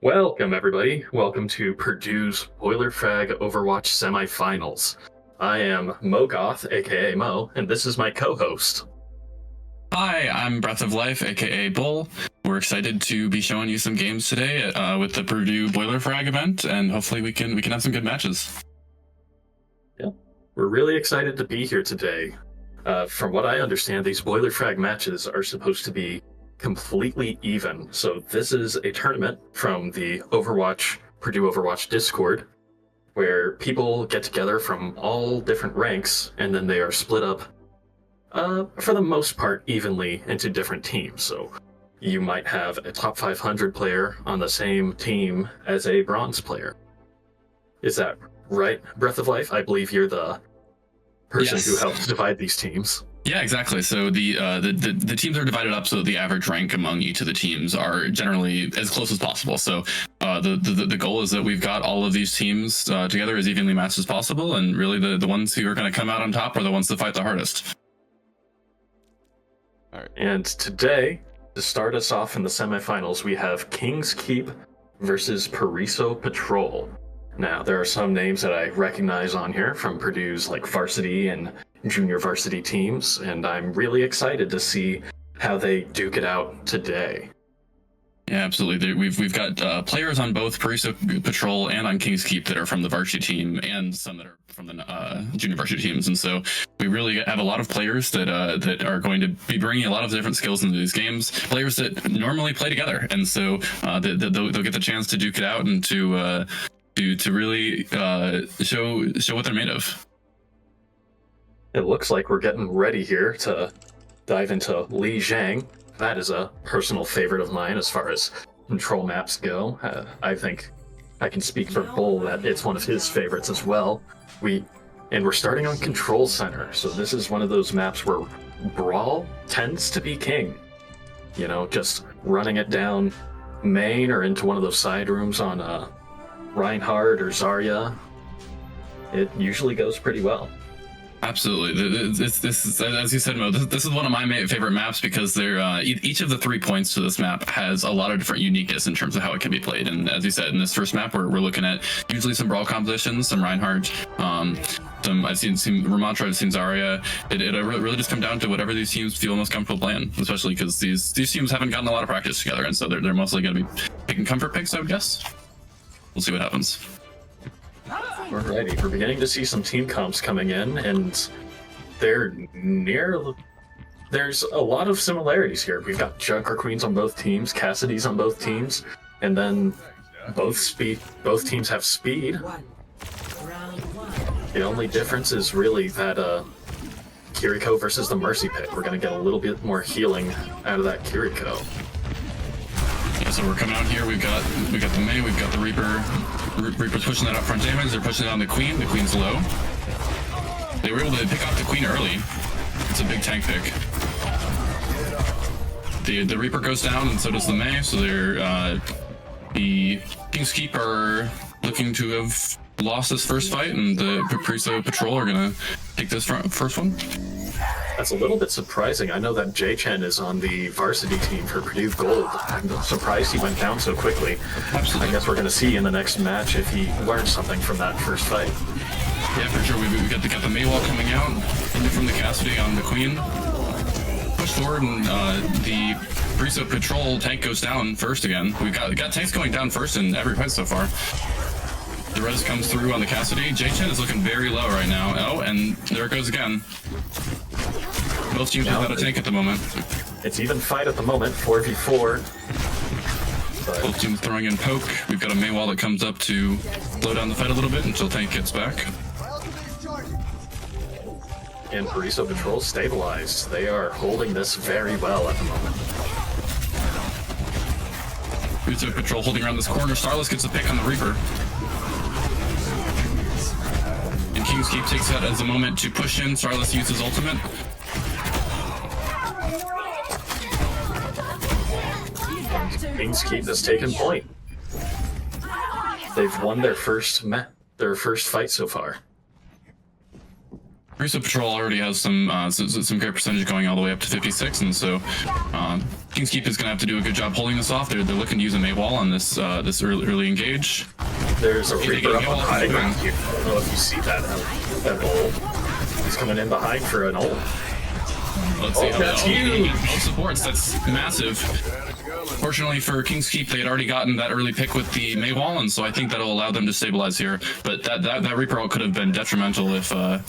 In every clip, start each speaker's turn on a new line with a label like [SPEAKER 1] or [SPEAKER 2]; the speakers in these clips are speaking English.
[SPEAKER 1] Welcome, everybody. Welcome to Purdue's Boilerfrag Overwatch Semifinals. I am Mogoth, aka Mo, and this is my co-host.
[SPEAKER 2] Hi, I'm Breath of Life, aka Bull. We're excited to be showing you some games today with the Purdue Boilerfrag event, and hopefully we can have some good matches.
[SPEAKER 1] Yeah, we're really excited to be here today. From what I understand, these Boilerfrag matches are supposed to be completely even. So this is a tournament from the Purdue Overwatch Discord, where people get together from all different ranks, and then they are split up, for the most part, evenly into different teams. So you might have a top 500 player on the same team as a bronze player. Is that right, Breath of Life? I believe you're the person who helps divide these teams.
[SPEAKER 2] Yeah, exactly. So the teams are divided up so that the average rank among each of the teams are generally as close as possible. So the goal is that we've got all of these teams together as evenly matched as possible, and really the ones who are going to come out on top are the ones that fight the hardest.
[SPEAKER 1] All right. And today, to start us off in the semifinals, we have King's Keep versus Paraiso Patrol. Now, there are some names that I recognize on here from Purdue's varsity and junior varsity teams, and I'm really excited to see how they duke it out today.
[SPEAKER 2] Yeah, absolutely. We've got players on both Paraiso Patrol and on King's Keep that are from the varsity team, and some that are from the junior varsity teams. And so we really have a lot of players that are going to be bringing a lot of different skills into these games. Players that normally play together, and so they'll get the chance to duke it out and to really show what they're made of.
[SPEAKER 1] It looks like we're getting ready here to dive into Li Zhang. That is a personal favorite of mine as far as control maps go. I think I can speak for Bull that it's one of his favorites as well. We're starting on Control Center, so this is one of those maps where Brawl tends to be king. You know, just running it down main or into one of those side rooms on Reinhardt or Zarya. It usually goes pretty well.
[SPEAKER 2] Absolutely. This is, as you said, Mo, this is one of my favorite maps because each of the 3 points to this map has a lot of different uniqueness in terms of how it can be played. And as you said, in this first map, we're looking at usually some Brawl compositions, some Reinhardt, I've seen Ramantra, I've seen Zarya. It really just come down to whatever these teams feel most comfortable playing, especially because these teams haven't gotten a lot of practice together, and so they're mostly going to be picking comfort picks, I would guess. We'll see what happens.
[SPEAKER 1] Alrighty, we're beginning to see some team comps coming in, and there's a lot of similarities here. We've got Junker Queens on both teams, Cassidy's on both teams, and then both teams have speed. The only difference is really that Kiriko versus the Mercy pick. We're going to get a little bit more healing out of that Kiriko.
[SPEAKER 2] Yeah, so we're coming out here. We've got the Mei, we've got the Reaper. Reaper's pushing that up front damage. They're pushing it on the Queen. The Queen's low. They were able to pick off the Queen early. It's a big tank pick. The Reaper goes down, and so does the Mei. So the King's Keep are looking to have lost this first fight, and the Paraiso Patrol are gonna take this first one.
[SPEAKER 1] That's a little bit surprising. I know that Chen is on the varsity team for Purdue Gold. I'm surprised he went down so quickly.
[SPEAKER 2] Absolutely.
[SPEAKER 1] I guess we're going to see in the next match if he learned something from that first fight.
[SPEAKER 2] Yeah, for sure. We got the Mei wall coming out from the Cassidy on the Queen. Push forward, and the Paraiso Patrol tank goes down first again. We've got tanks going down first in every fight so far. The res comes through on the Cassidy. Chen is looking very low right now. Oh, and there it goes again. Both teams without a tank at the moment.
[SPEAKER 1] It's even fight at the moment, 4v4. But
[SPEAKER 2] both teams throwing in poke. We've got a Mei wall that comes up to slow down the fight a little bit until tank gets back.
[SPEAKER 1] And Paraiso Patrol stabilized. They are holding this very well at the moment.
[SPEAKER 2] Paraiso Patrol holding around this corner. Starless gets a pick on the Reaper. And King's Keep takes that as a moment to push in. Starless uses ultimate.
[SPEAKER 1] King's Keep has taken point. They've won their first fight so far.
[SPEAKER 2] Paraiso Patrol already has some great percentage going all the way up to 56, and so King's Keep is going to have to do a good job holding this off. They're looking to use a May wall on this this early engage.
[SPEAKER 1] There's a Reaper up on high ground here. I don't know if you see that ult. He's coming in behind for an ult.
[SPEAKER 2] Let's see how
[SPEAKER 1] that's huge.
[SPEAKER 2] Both supports. That's massive. Fortunately for King's Keep, they had already gotten that early pick with the May wall, and so I think that'll allow them to stabilize here. But that Reaper ult could have been detrimental if the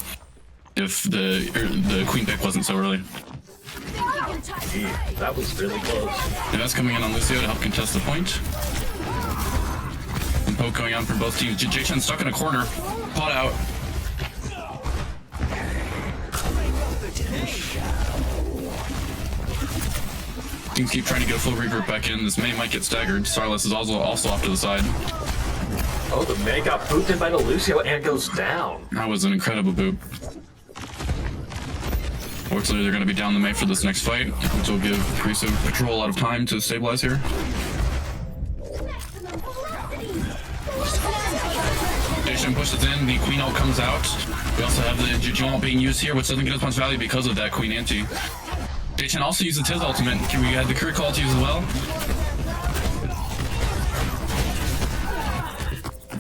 [SPEAKER 2] Queen pick wasn't so early.
[SPEAKER 1] Gee, that was really close.
[SPEAKER 2] And that's coming in on Lucio to help contest the point. And poke going on for both teams. J-Chen stuck in a corner, caught out. Teams keep trying to get a full regroup back in. This May might get staggered. Starless is also off to the side.
[SPEAKER 1] Oh, the May got booped in by the Lucio and goes down.
[SPEAKER 2] That was an incredible boop. Fortunately, they're going to be down the May for this next fight, which will give Paraiso Patrol a lot of time to stabilize here. J-Chen pushes in, the Queen ult comes out. We also have the Juju ult being used here, which doesn't get as much value because of that Queen anti. J-Chen also uses his ultimate. Can we add the Critical ult used as well?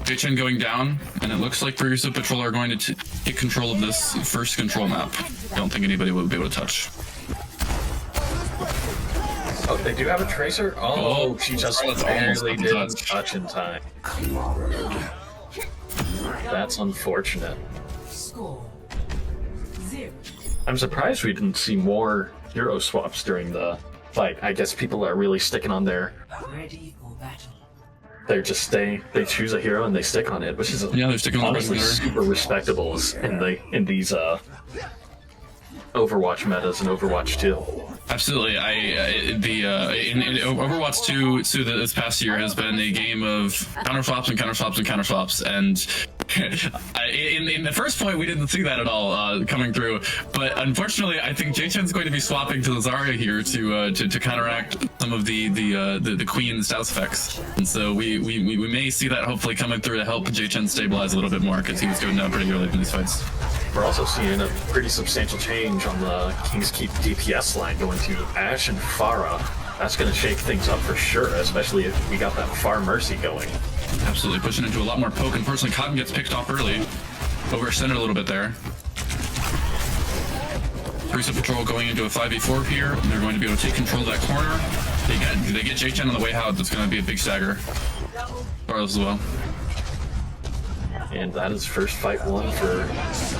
[SPEAKER 2] J-Chen going down, and it looks like Paraiso Patrol are going to take control of this first control map. I don't think anybody will be able to touch.
[SPEAKER 1] Oh, they do have a Tracer? Oh, she just barely didn't touch in time. That's unfortunate. I'm surprised we didn't see more hero swaps during the fight. I guess people are really sticking on their... They choose a hero and they stick on it, which is
[SPEAKER 2] they're sticking on
[SPEAKER 1] honestly super respectable in these Overwatch metas and Overwatch 2.
[SPEAKER 2] Absolutely. In Overwatch 2 this past year has been a game of counterflops and counterflops and counterflops, and in the first point we didn't see that at all coming through, but unfortunately I think J-Chen's going to be swapping to the Zarya here to counteract some of the Queen status effects, and so we may see that hopefully coming through to help J-Chen stabilize a little bit more, because he was going down pretty early in these fights.
[SPEAKER 1] We're also seeing a pretty substantial change on the King's Keep DPS line going to Ashe and Pharah. That's going to shake things up for sure, especially if we got that Far Mercy going.
[SPEAKER 2] Absolutely, pushing into a lot more poke. Unfortunately, Cotton gets picked off early. Overextended a little bit there. Paraiso Patrol going into a 5v4 here. They're going to be able to take control of that corner. They get J-Chen on the way out. That's going to be a big stagger. Carlos as well.
[SPEAKER 1] And that is first fight one for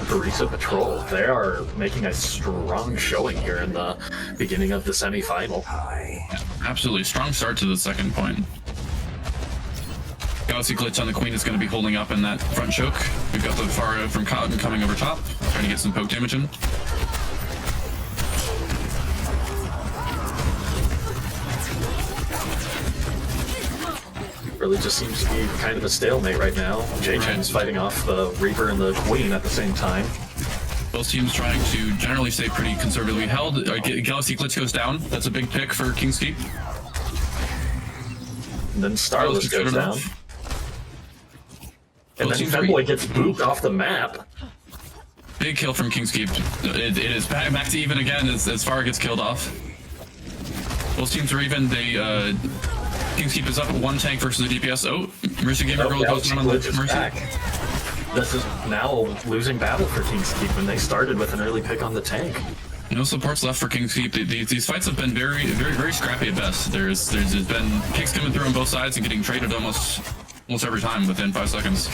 [SPEAKER 1] Paraiso Patrol. They are making a strong showing here in the beginning of the semi-final.
[SPEAKER 2] Yeah, absolutely. Strong start to the second point. Galaxy Glitch on the Queen is going to be holding up in that front choke. We've got the Pharah from Cotton coming over top, trying to get some poke damage in.
[SPEAKER 1] Really just seems to be kind of a stalemate right now. J-Chen's fighting off the Reaper and the Queen at the same time.
[SPEAKER 2] Both teams trying to generally stay pretty conservatively held. Galaxy Glitch goes down. That's a big pick for King's Keep.
[SPEAKER 1] And then Starless goes down. And then Femboy gets booped off the map.
[SPEAKER 2] Big kill from King's Keep. It is back to even again as Pharah gets killed off. Both teams are even. King's Keep is up at one tank versus the DPS. Oh, Mercy Gamer Girl goes down on the Mercy.
[SPEAKER 1] Back. This is now a losing battle for King's Keep when they started with an early pick on the tank.
[SPEAKER 2] No supports left for King's Keep. These fights have been very scrappy at best. There's been picks coming through on both sides and getting traded almost every time within 5 seconds.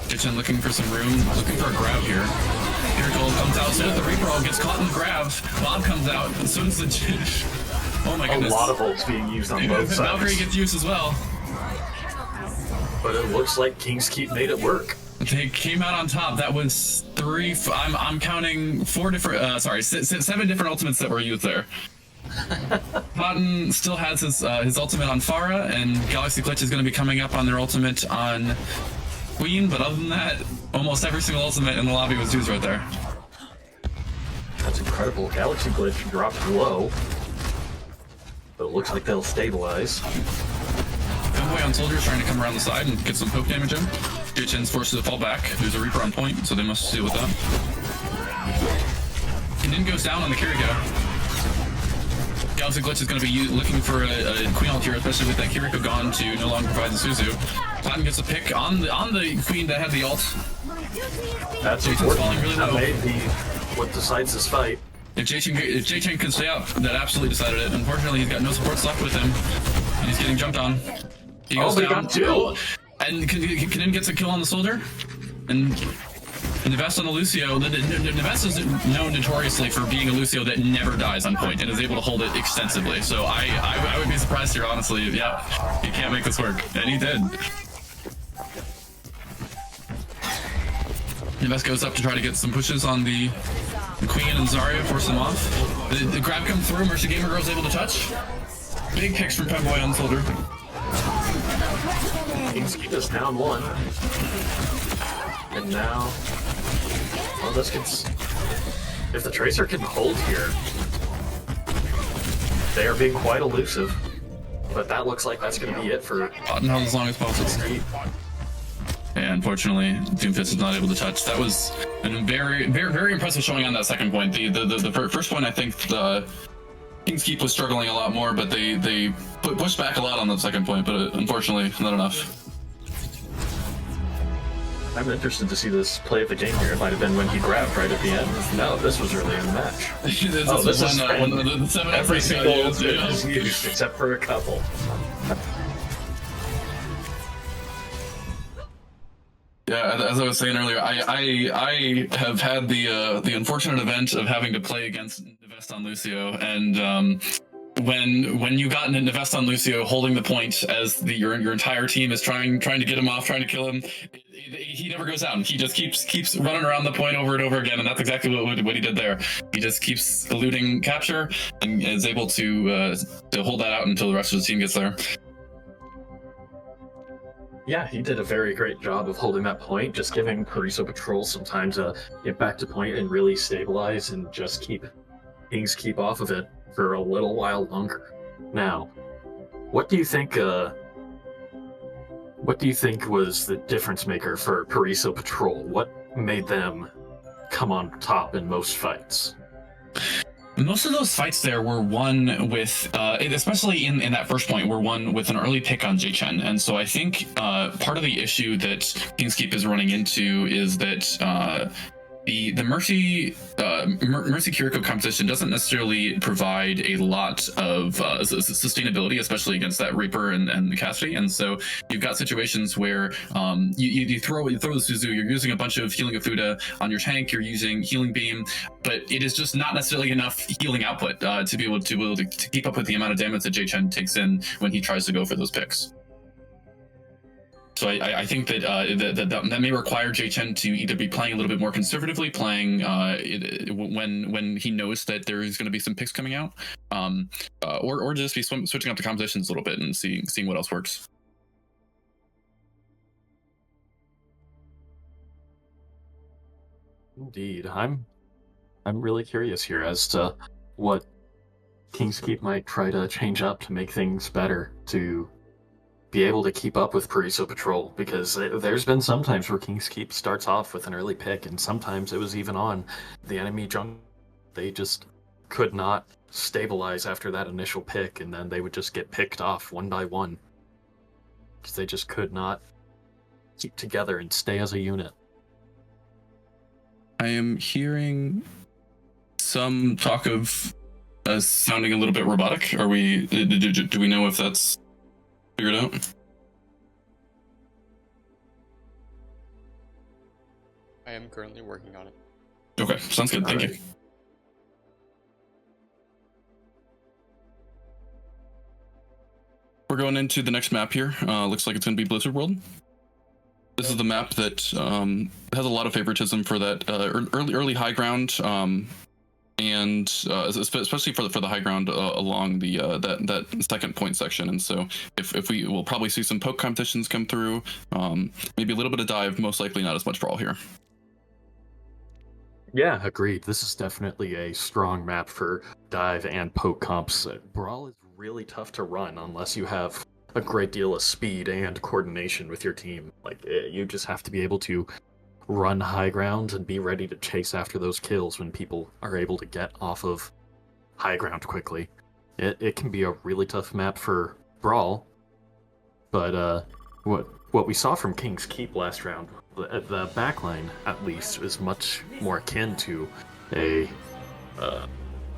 [SPEAKER 2] J-Chen looking for some room, looking for a grab here. Miracle comes out, so the Reaper all gets caught in the grab. Bob comes out, as soon as the... Oh my goodness.
[SPEAKER 1] A lot of ults being used on both sides.
[SPEAKER 2] Valkyrie gets used as well.
[SPEAKER 1] But it looks like King's Keep made it work.
[SPEAKER 2] They came out on top. That was I'm counting 7 different ultimates that were used there. Cotton still has his ultimate on Pharah, and Galaxy Glitch is going to be coming up on their ultimate on Queen, but other than that, almost every single ultimate in the lobby was used right there.
[SPEAKER 1] That's incredible. Galaxy Glitch dropped low, but it looks like they'll stabilize.
[SPEAKER 2] Gunboy on Soldiers trying to come around the side and get some poke damage in. J-Chen's forced to fall back. There's a Reaper on point, so they must deal with that. Kanin goes down on the Kiriko. Galaxy Glitch is going to be looking for a Queen ult here, especially with that Kiriko gone to no longer provide the Suzu. Platinum gets a pick on the Queen that had the ult.
[SPEAKER 1] That's
[SPEAKER 2] Jason's
[SPEAKER 1] important.
[SPEAKER 2] falling really
[SPEAKER 1] That
[SPEAKER 2] low.
[SPEAKER 1] may be what decides this fight.
[SPEAKER 2] If J-Chain could stay up, that absolutely decided it. Unfortunately, he's got no supports left with him, and he's getting jumped on. He goes
[SPEAKER 1] they
[SPEAKER 2] down.
[SPEAKER 1] got two.
[SPEAKER 2] And Kanin gets a kill on the soldier. And Nivest on the Lucio. Nivest is known notoriously for being a Lucio that never dies on point and is able to hold it extensively. So I would be surprised here, honestly. Yeah, he can't make this work. And he did. Nivest goes up to try to get some pushes on the Queen and Zarya, force them off. The grab comes through, Mercy Gamer Girl's able to touch. Big picks from Femboy on Soldier.
[SPEAKER 1] King's is down one. And now, well, this gets, if the Tracer can hold here, they are being quite elusive. But that looks like that's going to be it for
[SPEAKER 2] Bottom held as long as possible. Yeah, unfortunately, Doomfist is not able to touch. That was a very impressive showing on that second point. The first point, I think the King's Keep was struggling a lot more, but they pushed back a lot on the second point, but unfortunately, not enough.
[SPEAKER 1] I'm interested to see this play of the game here. It might have been when he grabbed right at the end. No, this was really in the match.
[SPEAKER 2] This is when the 7
[SPEAKER 1] Every single ult
[SPEAKER 2] yeah.
[SPEAKER 1] is used, except for a couple.
[SPEAKER 2] Yeah, as I was saying earlier, I have had the unfortunate event of having to play against Nivest on Lucio, and when you got Nivest on Lucio holding the point as your entire team is trying to get him off, trying to kill him, he never goes down. He just keeps running around the point over and over again, and that's exactly what he did there. He just keeps eluding capture and is able to hold that out until the rest of the team gets there.
[SPEAKER 1] Yeah, he did a very great job of holding that point, just giving Paraiso Patrol some time to get back to point and really stabilize and just keep King's Keep off of it for a little while longer. Now, what do you think was the difference maker for Paraiso Patrol? What made them come on top in most fights?
[SPEAKER 2] Most of those fights there were won with, especially in that first point, were won with an early pick on J-Chen. And so I think part of the issue that King's Keep is running into is that the Mercy Kiriko competition doesn't necessarily provide a lot of sustainability, especially against that Reaper and the Cassidy. And so you've got situations where you throw the Suzu, you're using a bunch of healing Afuda on your tank, you're using healing beam, but it is just not necessarily enough healing output to be able to keep up with the amount of damage that J-Chen takes in when he tries to go for those picks. So I think that that may require J-Chen to either be playing a little bit more conservatively, playing when he knows that there's going to be some picks coming out, or just be switching up the compositions a little bit and seeing what else works.
[SPEAKER 1] Indeed, I'm really curious here as to what King's Keep might try to change up to make things better to be able to keep up with Paraiso Patrol, because there's been some times where King's Keep starts off with an early pick, and sometimes it was even on the enemy jungle. They just could not stabilize after that initial pick, and then they would just get picked off one by one, because they just could not keep together and stay as a unit.
[SPEAKER 2] I am hearing some talk of us sounding a little bit robotic. Are we? Do we know if that's figured out?
[SPEAKER 3] I am currently working on it.
[SPEAKER 2] Okay, sounds good. Thank you. We're going into the next map here. Looks like it's going to be Blizzard World. This is the map that has a lot of favoritism for that early high ground, and especially for the high ground along the that second point section. And so if we will probably see some poke competitions come through, maybe a little bit of dive, most likely not as much brawl here.
[SPEAKER 1] Yeah, agreed. This is definitely a strong map for dive and poke comps. Brawl is really tough to run unless you have a great deal of speed and coordination with your team. Like, you just have to be able to run high ground and be ready to chase after those kills when people are able to get off of high ground quickly. It can be a really tough map for Brawl, but what we saw from King's Keep last round, the backline at least is much more akin to a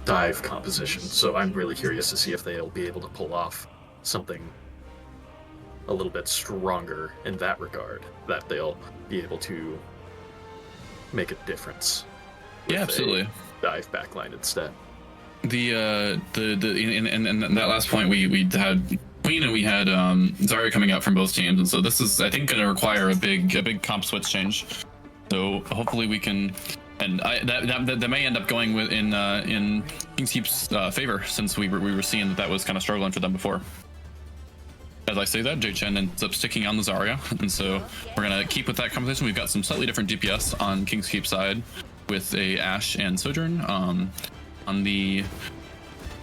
[SPEAKER 1] dive composition. So I'm really curious to see if they'll be able to pull off something a little bit stronger in that regard, that they'll be able to make a difference.
[SPEAKER 2] Yeah, absolutely.
[SPEAKER 1] Dive backline instead.
[SPEAKER 2] In that last point, we had Queen and we had Zarya coming out from both teams, and so this is, I think, going to require a big comp switch change. So hopefully we can, and that may end up going in King's Keep's favor, since we were seeing that was kind of struggling for them before. As I say that, J-Chen ends up sticking on the Zarya, and so we're gonna keep with that conversation. We've got some slightly different DPS on King's Keep side with a Ashe and Sojourn. On the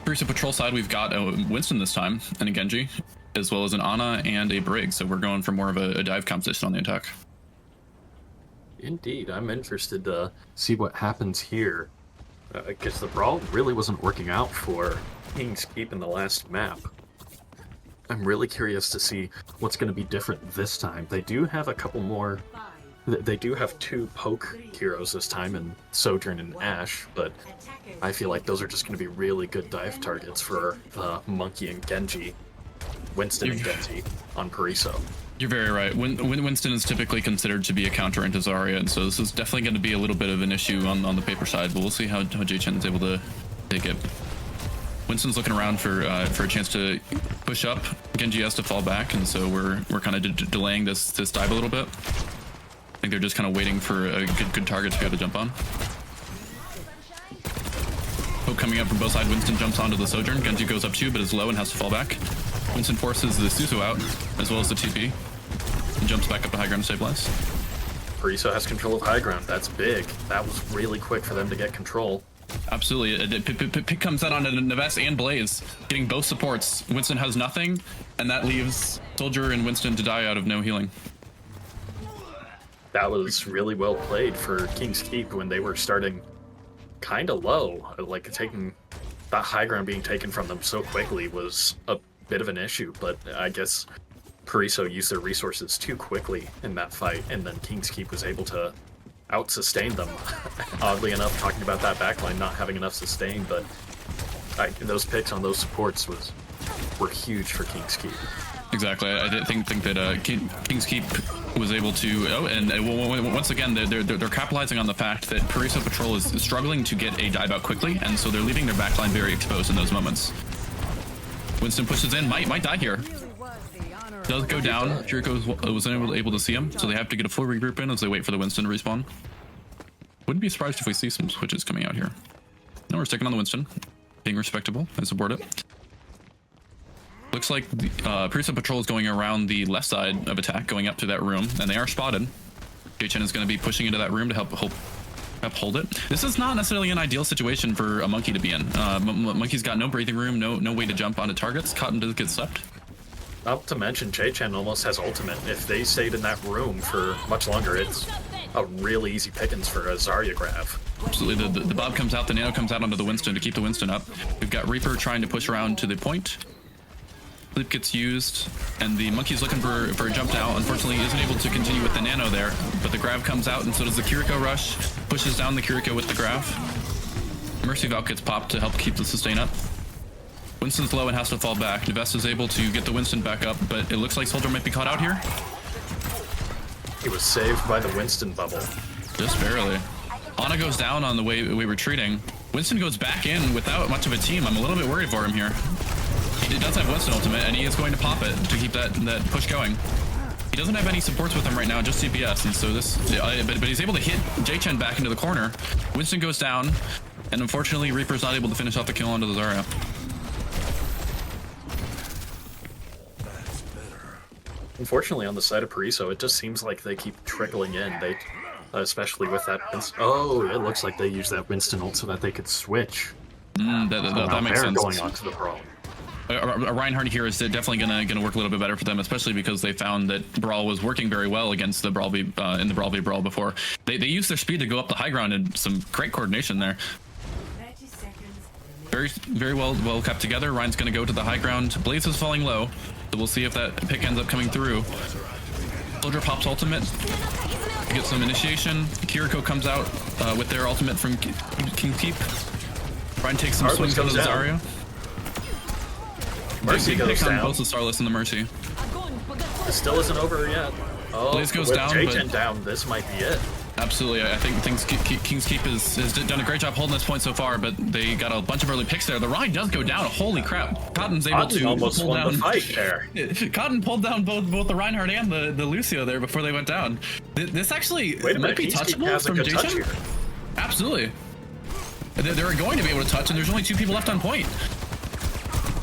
[SPEAKER 2] Paraiso Patrol side, we've got a Winston this time, and a Genji, as well as an Ana and a Brig, so we're going for more of a dive composition on the attack.
[SPEAKER 1] Indeed, I'm interested to see what happens here, because the Brawl really wasn't working out for King's Keep in the last map. I'm really curious to see what's going to be different this time. They do have a couple more. They do have two poke heroes this time, in Sojourn and Ashe, but I feel like those are just going to be really good dive targets for the Monkey and Genji, Winston and Genji on Paraiso.
[SPEAKER 2] You're very right. Winston is typically considered to be a counter into Zarya, and so this is definitely going to be a little bit of an issue on the paper side, but we'll see how J-Chen is able to take it. Winston's looking around for a chance to push up. Genji has to fall back, and so we're kind of delaying this dive a little bit. I think they're just kind of waiting for a good target to be able to jump on. Poke coming up from both sides. Winston jumps onto the Sojourn. Genji goes up too, but is low and has to fall back. Winston forces the Suzu out, as well as the TP, and jumps back up to high ground to stabilize.
[SPEAKER 1] Paraiso has control of high ground. That's big. That was really quick for them to get control.
[SPEAKER 2] Absolutely. Pick comes out onto Neves and Blaze, getting both supports. Winston has nothing, and that leaves Soldier and Winston to die out of no healing.
[SPEAKER 1] That was really well played for King's Keep when they were starting kind of low. Like, taking that high ground being taken from them so quickly was a bit of an issue, but I guess Paraiso used their resources too quickly in that fight, and then King's Keep was able to out-sustain them. Oddly enough, talking about that backline not having enough sustain, but those picks on those supports were huge for King's Keep.
[SPEAKER 2] Exactly. I did think that King's Keep was able to. Oh, and once again, they're capitalizing on the fact that Paraiso Patrol is struggling to get a dive out quickly, and so they're leaving their backline very exposed in those moments. Winston pushes in, might die here. Does go down. Jericho was able to see him, so they have to get a full regroup in as they wait for the Winston to respawn. Wouldn't be surprised if we see some switches coming out here. No, we're sticking on the Winston, being respectable and support it. Looks like the Paraiso Patrol is going around the left side of attack, going up to that room, and they are spotted. J-Chen is going to be pushing into that room to help hold it. This is not necessarily an ideal situation for a Monkey to be in. Monkey's got no breathing room, no way to jump onto targets. Cotton does get slept.
[SPEAKER 1] Not to mention, J-Chen almost has ultimate. If they stayed in that room for much longer, it's a really easy pickings for a Zarya grab.
[SPEAKER 2] Absolutely. The Bob comes out, the Nano comes out onto the Winston to keep the Winston up. We've got Reaper trying to push around to the point. Sleep gets used, and the Monkey's looking for a jump now. Unfortunately, he isn't able to continue with the Nano there, but the grab comes out, and so does the Kiriko rush. Pushes down the Kiriko with the grab. Mercy Valk gets popped to help keep the sustain up. Winston's low and has to fall back. Neves is able to get the Winston back up, but it looks like Soldier might be caught out here.
[SPEAKER 1] He was saved by the Winston bubble.
[SPEAKER 2] Just barely. Ana goes down on the way we were retreating. Winston goes back in without much of a team. I'm a little bit worried for him here. He does have Winston ultimate, and he is going to pop it to keep that push going. He doesn't have any supports with him right now, just CPS, and so this, but he's able to hit J-Chen back into the corner. Winston goes down, and unfortunately Reaper's not able to finish off the kill onto the Zarya.
[SPEAKER 1] Unfortunately, on the side of Paraiso, it just seems like they keep trickling in. They, especially with that. Oh, it looks like they used that Winston ult so that they could switch.
[SPEAKER 2] That makes sense.
[SPEAKER 1] Going on to the Brawl.
[SPEAKER 2] a Reinhardt here is definitely gonna work a little bit better for them, especially because they found that Brawl was working very well against the Brawl v in the Brawl v Brawl before. They used their speed to go up the high ground and some great coordination there. Very well kept together. Ryan's gonna go to the high ground. Blaze is falling low, so we'll see if that pick ends up coming through. Soldier pops ultimate, get some initiation. Kiriko comes out with their ultimate from King's Keep. Ryan takes some swings out of the Zarya.
[SPEAKER 1] Mercy goes down.
[SPEAKER 2] Both the Starless and the Mercy.
[SPEAKER 1] It still isn't over yet. Oh,
[SPEAKER 2] Blaze goes
[SPEAKER 1] with
[SPEAKER 2] down,
[SPEAKER 1] J-Gen
[SPEAKER 2] but
[SPEAKER 1] down, this might be it.
[SPEAKER 2] absolutely, I think King's Keep has done a great job holding this point so far, but they got a bunch of early picks there. The Rhine does go down. Holy crap! Cotton's able to
[SPEAKER 1] almost
[SPEAKER 2] pull
[SPEAKER 1] won
[SPEAKER 2] down
[SPEAKER 1] the fight there.
[SPEAKER 2] Cotton pulled down both the Reinhardt and the Lucio there before they went down. This actually might be touchable from J-Gen. Absolutely. They're going to be able to touch, and there's only 2 people left on point.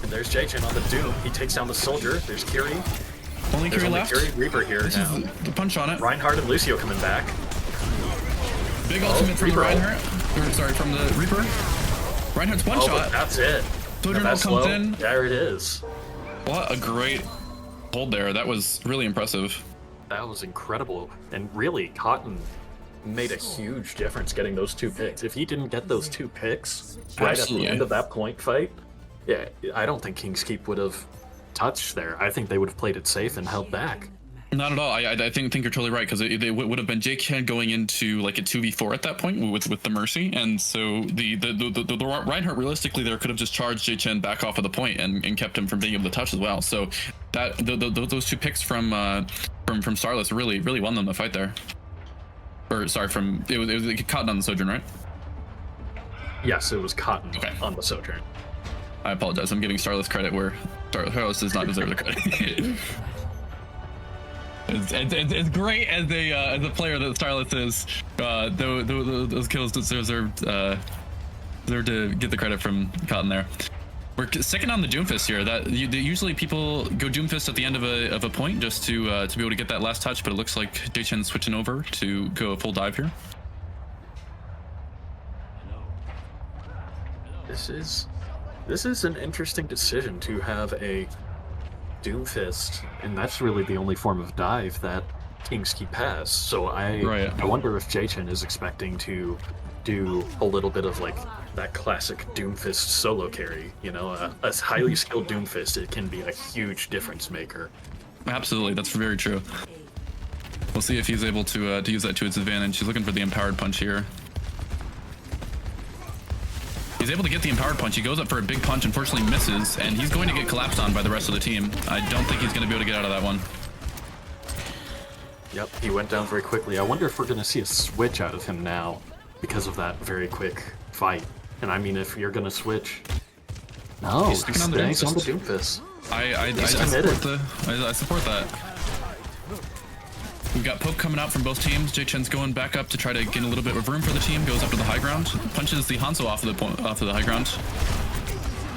[SPEAKER 1] And there's J-Gen on the Doom. He takes down the Soldier. There's Kiri.
[SPEAKER 2] Only Kiri left.
[SPEAKER 1] Kiri, Reaper here
[SPEAKER 2] this
[SPEAKER 1] now.
[SPEAKER 2] Is the punch on it.
[SPEAKER 1] Reinhardt and Lucio coming back.
[SPEAKER 2] Big ultimate from the Reinhardt. Sorry, from the Reaper. Reinhardt's one shot.
[SPEAKER 1] That's it.
[SPEAKER 2] Soldier comes in.
[SPEAKER 1] There it is.
[SPEAKER 2] What a great hold there. That was really impressive.
[SPEAKER 1] That was incredible. And really, Cotton made a huge difference getting those 2 picks. If he didn't get those 2 picks right at the end of that point fight, yeah, I don't think King's Keep would have touched there. I think they would have played it safe and held back.
[SPEAKER 2] Not at all. I think you're totally right, because they would have been J-Chen going into like a 2v4 at that point with the Mercy, and so the Reinhardt realistically there could have just charged J-Chen back off of the point and kept him from being able to touch as well. So that those 2 picks from Starless really won them the fight there. Or sorry, it was Cotton on the Sojourn, right?
[SPEAKER 1] Yes, it was Cotton on the Sojourn.
[SPEAKER 2] I apologize. I'm giving Starless credit where Starless does not deserve the credit. As great as a player that Starless is, those kills deserve to get the credit from Cotton there. We're second on the Doomfist here. That usually people go Doomfist at the end of a point just to be able to get that last touch, but it looks like J-Chen's switching over to go a full dive here.
[SPEAKER 1] This is an interesting decision to have a Doomfist, and that's really the only form of dive that King's Keep has. So I wonder if J-Chen is expecting to do a little bit of like that classic Doomfist solo carry. You know, a highly skilled Doomfist, it can be a huge difference maker.
[SPEAKER 2] Absolutely, that's very true. We'll see if he's able to use that to his advantage. He's looking for the empowered punch here. He's able to get the empowered punch. He goes up for a big punch, unfortunately misses, and he's going to get collapsed on by the rest of the team. I don't think he's going to be able to get out of that one.
[SPEAKER 1] Yep, he went down very quickly. I wonder if we're going to see a switch out of him now because of that very quick fight. And I mean, if you're going to switch... No, he's staying on the Doomfist.
[SPEAKER 2] I support that. We've got poke coming out from both teams. J-Chen's going back up to try to get a little bit of room for the team. Goes up to the high ground, punches the Hanzo off of the high ground.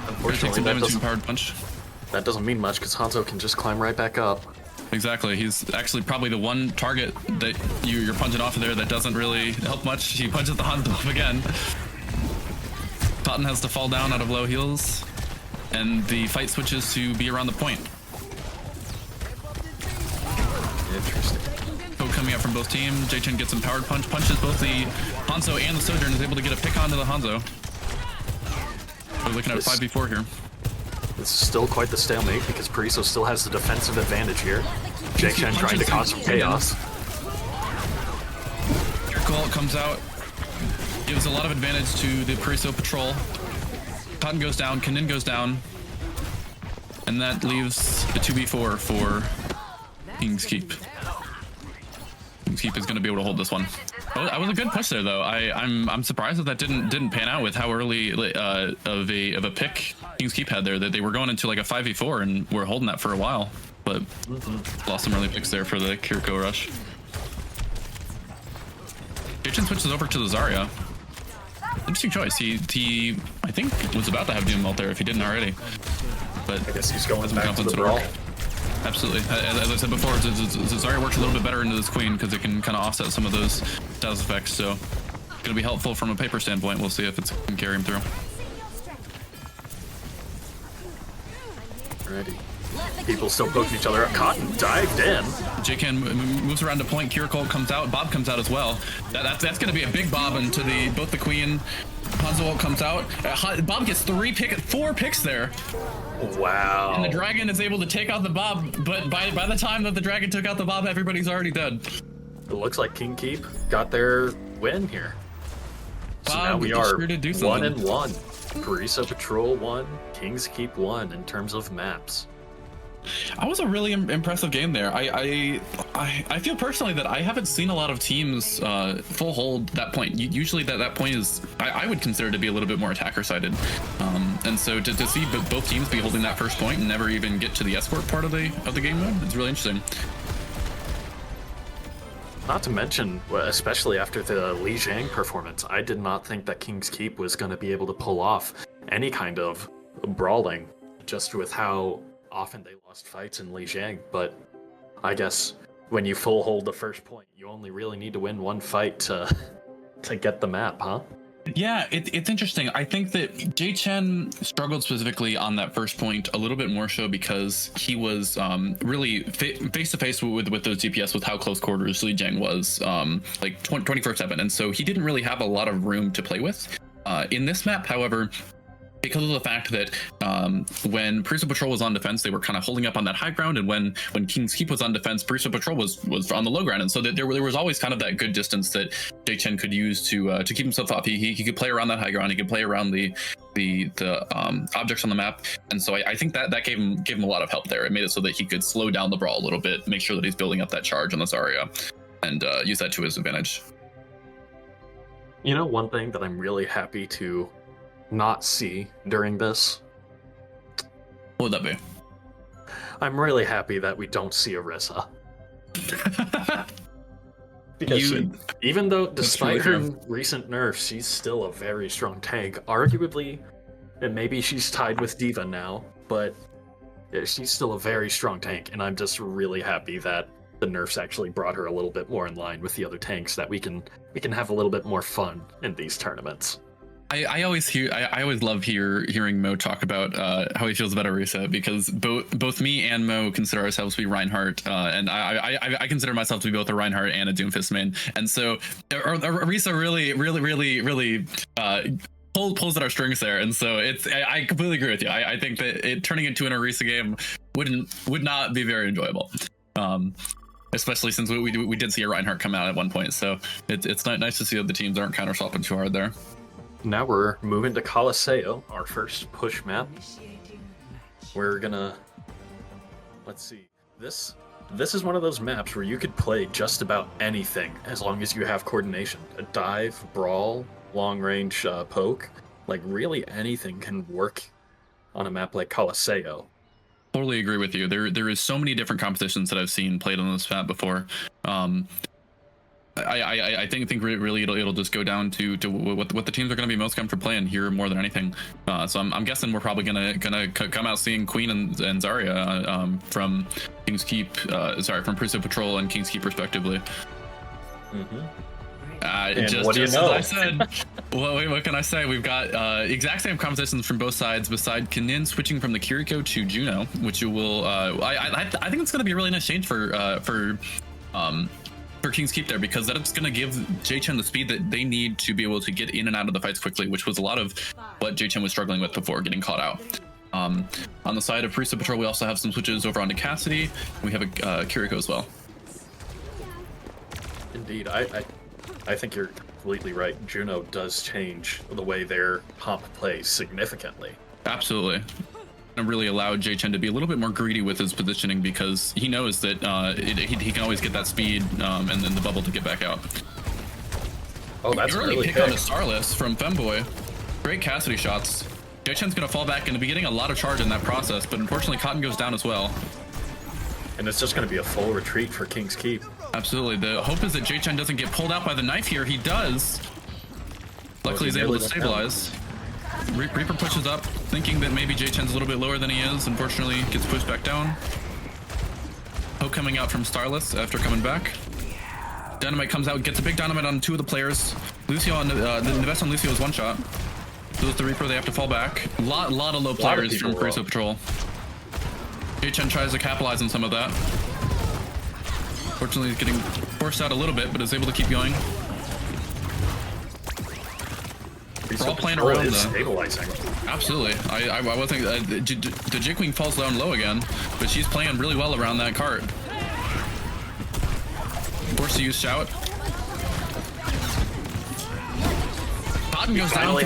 [SPEAKER 1] Unfortunately,
[SPEAKER 2] takes some damage to empowered punch.
[SPEAKER 1] That doesn't mean much because Hanzo can just climb right back up.
[SPEAKER 2] Exactly. He's actually probably the one target that you're punching off of there that doesn't really help much. He punches the Hanzo off again. Cotton has to fall down out of low heals, and the fight switches to be around the point.
[SPEAKER 1] Interesting.
[SPEAKER 2] Poke coming out from both teams. J-Chen gets empowered punch, punches both the Hanzo and the Sojourn, is able to get a pick onto the Hanzo. We're looking at a 5v4 here.
[SPEAKER 1] This is still quite the stalemate because Paraiso still has the defensive advantage here. J-Chen trying to cause some chaos.
[SPEAKER 2] Your call comes out, gives a lot of advantage to the Paraiso patrol. Cotton goes down, Kanin goes down, and that leaves the 2v4 for King's Keep. King's Keep is going to be able to hold this one. Oh, that was a good push there, though. I'm surprised that didn't pan out with how early of a pick King's Keep had there. That they were going into like a 5v4 and were holding that for a while, but lost some early picks there for the Kiriko rush. J-Chen switches over to the Zarya. Interesting choice. He I think was about to have Doom ult there if he didn't already, but
[SPEAKER 1] I guess he's going back to the Brawl.
[SPEAKER 2] Absolutely. As I said before, Zarya works a little bit better into this Queen because it can kind of offset some of those status effects, so it's going to be helpful from a paper standpoint. We'll see if it can carry him through.
[SPEAKER 1] Alrighty. People still poking each other up. Cotton dived in.
[SPEAKER 2] JCan moves around to point. Kiriko comes out. Bob comes out as well. That's going to be a big bob into both the Queen. Hanzo comes out. Bob gets 4 picks there.
[SPEAKER 1] Wow.
[SPEAKER 2] And the dragon is able to take out the Bob, but by the time that the dragon took out the Bob, everybody's already dead.
[SPEAKER 1] It looks like King Keep got their win here. So
[SPEAKER 2] Bob
[SPEAKER 1] now we are
[SPEAKER 2] sure to do
[SPEAKER 1] 1-1. Paraiso Patrol 1, King's Keep 1 in terms of maps.
[SPEAKER 2] That was a really impressive game there. I feel personally that I haven't seen a lot of teams full hold that point. Usually that point is I would consider to be a little bit more attacker sided, and so to see both teams be holding that first point and never even get to the escort part of the game mode, it's really interesting.
[SPEAKER 1] Not to mention, especially after the Li Jiang performance, I did not think that King's Keep was going to be able to pull off any kind of brawling, just with how often they lost fights in Li Jiang. But I guess when you full hold the first point, you only really need to win one fight to get the map, huh?
[SPEAKER 2] Yeah, it's interesting. I think that JChen struggled specifically on that first point a little bit more so because he was really face to face with those DPS with how close quarters Li Jiang was, like 24/7, and so he didn't really have a lot of room to play with. In this map, however, because of the fact that when Paraiso Patrol was on defense, they were kind of holding up on that high ground, and when King's Keep was on defense, Paraiso Patrol was on the low ground, and so that there was always kind of that good distance that JChen could use to keep himself up. He could play around that high ground. He could play around the objects on the map, and so I think that gave him a lot of help there. It made it so that he could slow down the brawl a little bit, make sure that he's building up that charge on this area, and use that to his advantage.
[SPEAKER 1] You know, one thing that I'm really happy to not see during this?
[SPEAKER 2] What would that be?
[SPEAKER 1] I'm really happy that we don't see Orisa. Because even though, despite her recent nerfs, she's still a very strong tank. Arguably, and maybe she's tied with D.Va now, but she's still a very strong tank, and I'm just really happy that the nerfs actually brought her a little bit more in line with the other tanks, that we can have a little bit more fun in these tournaments.
[SPEAKER 2] I always love hearing Mo talk about how he feels about Orisa, because both me and Mo consider ourselves to be Reinhardt, and I consider myself to be both a Reinhardt and a Doomfist main, and so Orisa really pulls at our strings there, and so I completely agree with you. I think that turning into an Orisa game would not be very enjoyable. Especially since we did see a Reinhardt come out at one point, so it's nice to see that the teams aren't counter swapping too hard there.
[SPEAKER 1] Now we're moving to Colosseo, our first push map. We're gonna... Let's see. This is one of those maps where you could play just about anything as long as you have coordination. A dive, brawl, long-range poke. Like, really anything can work on a map like Colosseo.
[SPEAKER 2] Totally agree with you. There is so many different competitions that I've seen played on this map before. I think really it'll just go down to what the teams are going to be most comfortable playing here more than anything. So I'm guessing we're probably gonna come out seeing Queen and Zarya from King's Keep, from Paraiso Patrol and King's Keep respectively.
[SPEAKER 1] Just what do you know?
[SPEAKER 2] As I said, what can I say? We've got exact same competitions from both sides, beside Kenin switching from the Kiriko to Juno, which will I think it's going to be a really nice change for King's Keep there, because that's going to give JChen the speed that they need to be able to get in and out of the fights quickly, which was a lot of what JChen was struggling with before getting caught out. On the side of Paraiso Patrol, we also have some switches over onto Cassidy. We have a Kiriko as well.
[SPEAKER 1] Indeed, I think you're completely right. Juno does change the way their comp plays significantly.
[SPEAKER 2] Absolutely. And really allowed JChen to be a little bit more greedy with his positioning, because he knows that he can always get that speed and then the bubble to get back out.
[SPEAKER 1] Oh, that's
[SPEAKER 2] early
[SPEAKER 1] really
[SPEAKER 2] pick on the Starless from Femboy. Great Cassidy shots. JChen's going to fall back and be getting a lot of charge in that process, but unfortunately Cotton goes down as well.
[SPEAKER 1] And it's just going to be a full retreat for King's Keep.
[SPEAKER 2] Absolutely. The hope is that JChen doesn't get pulled out by the knife here. He does. Luckily, he's able to stabilize. Reaper pushes up, thinking that maybe JChen's a little bit lower than he is. Unfortunately, gets pushed back down. Poke coming out from Starless after coming back. Dynamite comes out, gets a big dynamite on two of the players. Lucio on the best on Lucio is one shot. Lose the Reaper, they have to fall back. Lot of low players from Paraiso Patrol. Chen tries to capitalize on some of that. Fortunately, he's getting forced out a little bit, but is able to keep going. We're all playing around
[SPEAKER 1] is stabilizing.
[SPEAKER 2] Absolutely. I wasn't. The J Queen falls down low again, but she's playing really well around that cart. Forced to use shout. Cotton goes down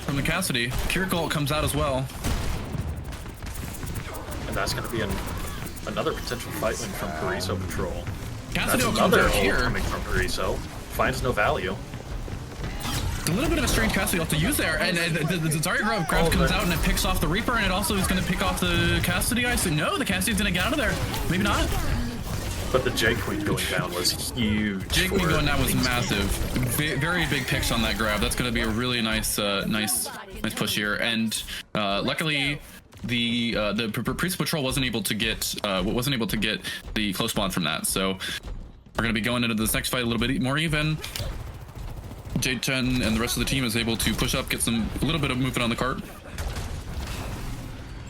[SPEAKER 2] from the Cassidy. Kirkle comes out as well.
[SPEAKER 1] And that's going to be another potential fight win from Paraiso Patrol.
[SPEAKER 2] Cassidy
[SPEAKER 1] That's
[SPEAKER 2] comes
[SPEAKER 1] another
[SPEAKER 2] out here.
[SPEAKER 1] coming from Paraiso. Finds no value.
[SPEAKER 2] It's a little bit of a strange Cassidy ult to use there, and the Zarya grab comes out and it picks off the Reaper, and it also is going to pick off the Cassidy. I assume no, the Cassidy's going to get out of there. Maybe not.
[SPEAKER 1] But the J Queen going down was huge.
[SPEAKER 2] J Queen going down was massive. Very big picks on that grab. That's going to be a really nice push here, and luckily the Paraiso Patrol wasn't able to get the close spawn from that. So we're going to be going into this next fight a little bit more even. J10 and the rest of the team is able to push up, get a little bit of movement on the cart.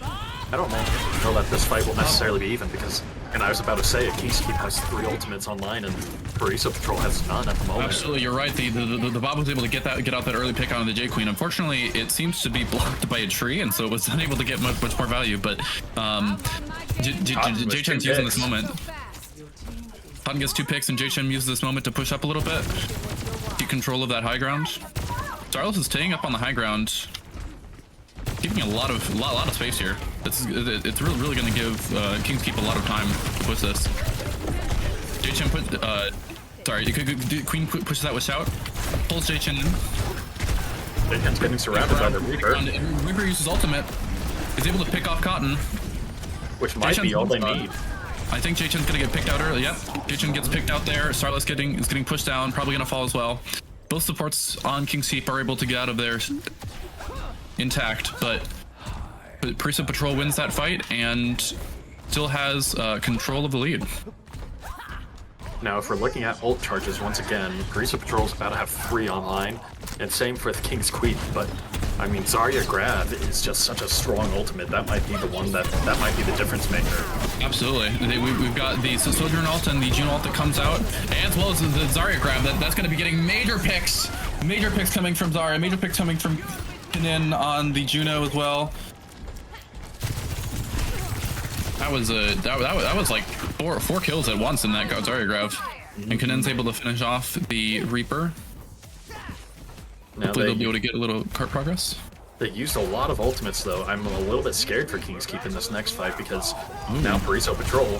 [SPEAKER 1] I don't know that this fight will necessarily be even because, and I was about to say, King's Keep has 3 ultimates online and Paraiso Patrol has none at the moment.
[SPEAKER 2] Absolutely, you're right. The Bob was able to get out that early pick on the J Queen. Unfortunately, it seems to be blocked by a tree, and so it was unable to get much more value. But J-Chen's using this moment. Cotton gets 2 picks, and J-Chen uses this moment to push up a little bit, keep control of that high ground. Starless is staying up on the high ground, keeping a lot of space here. It's really going to give King's Keep a lot of time to push this. J-Chen Queen pushes that with shout, pulls J-Chen in.
[SPEAKER 1] J-Chen's getting surrounded by the Reaper.
[SPEAKER 2] Reaper uses ultimate. He's able to pick off Cotton,
[SPEAKER 1] which might be all they need.
[SPEAKER 2] I think J-Chen's gonna get picked out early. Yep, J-Chen gets picked out there. Starless is getting pushed down, probably gonna fall as well. Both supports on King's Keep are able to get out of there intact, but Paraiso Patrol wins that fight and still has control of the lead.
[SPEAKER 1] Now, if we're looking at ult charges once again, Paraiso Patrol's about to have 3 online, and same for the King's Queen. But I mean, Zarya grab is just such a strong ultimate. That might be the one that might be the difference maker.
[SPEAKER 2] Absolutely. We've got the Sojourn ult and the Juno ult that comes out, as well as the Zarya grab. That's going to be getting major picks coming from Zarya, major picks coming from Kennen on the Juno as well. That was like four kills at once in that Zarya grab, and Kennen's able to finish off the Reaper.
[SPEAKER 1] Now
[SPEAKER 2] hopefully they'll be able to get a little cart progress.
[SPEAKER 1] They used a lot of ultimates though. I'm a little bit scared for King's Keep in this next fight because now Paraiso Patrol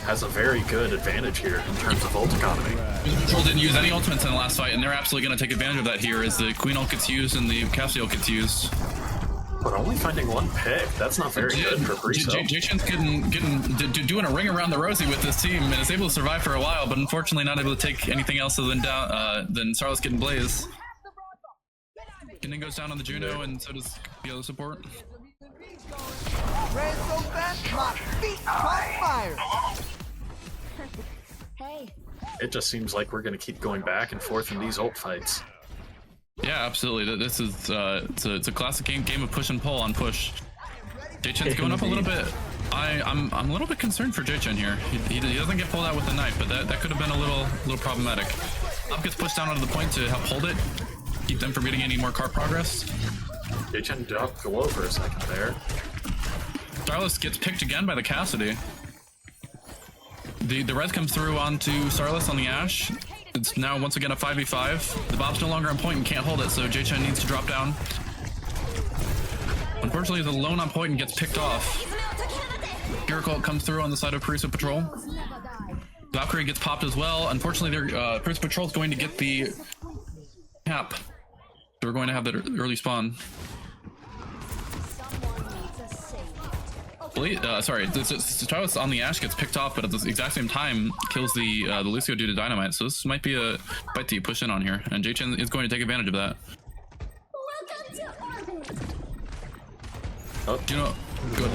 [SPEAKER 1] has a very good advantage here in terms of ult economy.
[SPEAKER 2] Patrol didn't use any ultimates in the last fight, and they're absolutely going to take advantage of that here as the Queen ult gets used and the Cassidy ult gets used.
[SPEAKER 1] But only finding 1 pick, that's not very good for Paraiso.
[SPEAKER 2] J-Chen's doing a ring around the rosy with this team and is able to survive for a while, but unfortunately not able to take anything else other than Starless getting Blaze. Kennen goes down on the Juno, and so does the other support.
[SPEAKER 1] It just seems like we're going to keep going back and forth in these ult fights.
[SPEAKER 2] Yeah, absolutely. This is it's a classic game of push and pull on push. J-Chen's going up a little bit. I'm a little bit concerned for J-Chen here. He doesn't get pulled out with the knife, but that could have been a little problematic. Up gets pushed down onto the point to help hold it, keep them from getting any more cart progress.
[SPEAKER 1] J-Chen dropped low for a second there.
[SPEAKER 2] Starless gets picked again by the Cassidy. The res comes through onto Starless on the Ashe. It's now once again a 5v5. The Bob's no longer on point and can't hold it, so J-Chen needs to drop down. Unfortunately, he's alone on point and gets picked off. Kirkle comes through on the side of Paraiso Patrol. Valkyrie gets popped as well. Unfortunately, Paraiso Patrol is going to get the cap. So we're going to have that early spawn. Sorry, Starless on the Ashe gets picked off, but at the exact same time kills the Lucio due to Dynamite. So this might be a fight that you push in on here, and J-Chen is going to take advantage of that.
[SPEAKER 1] Oh,
[SPEAKER 2] Juno, good.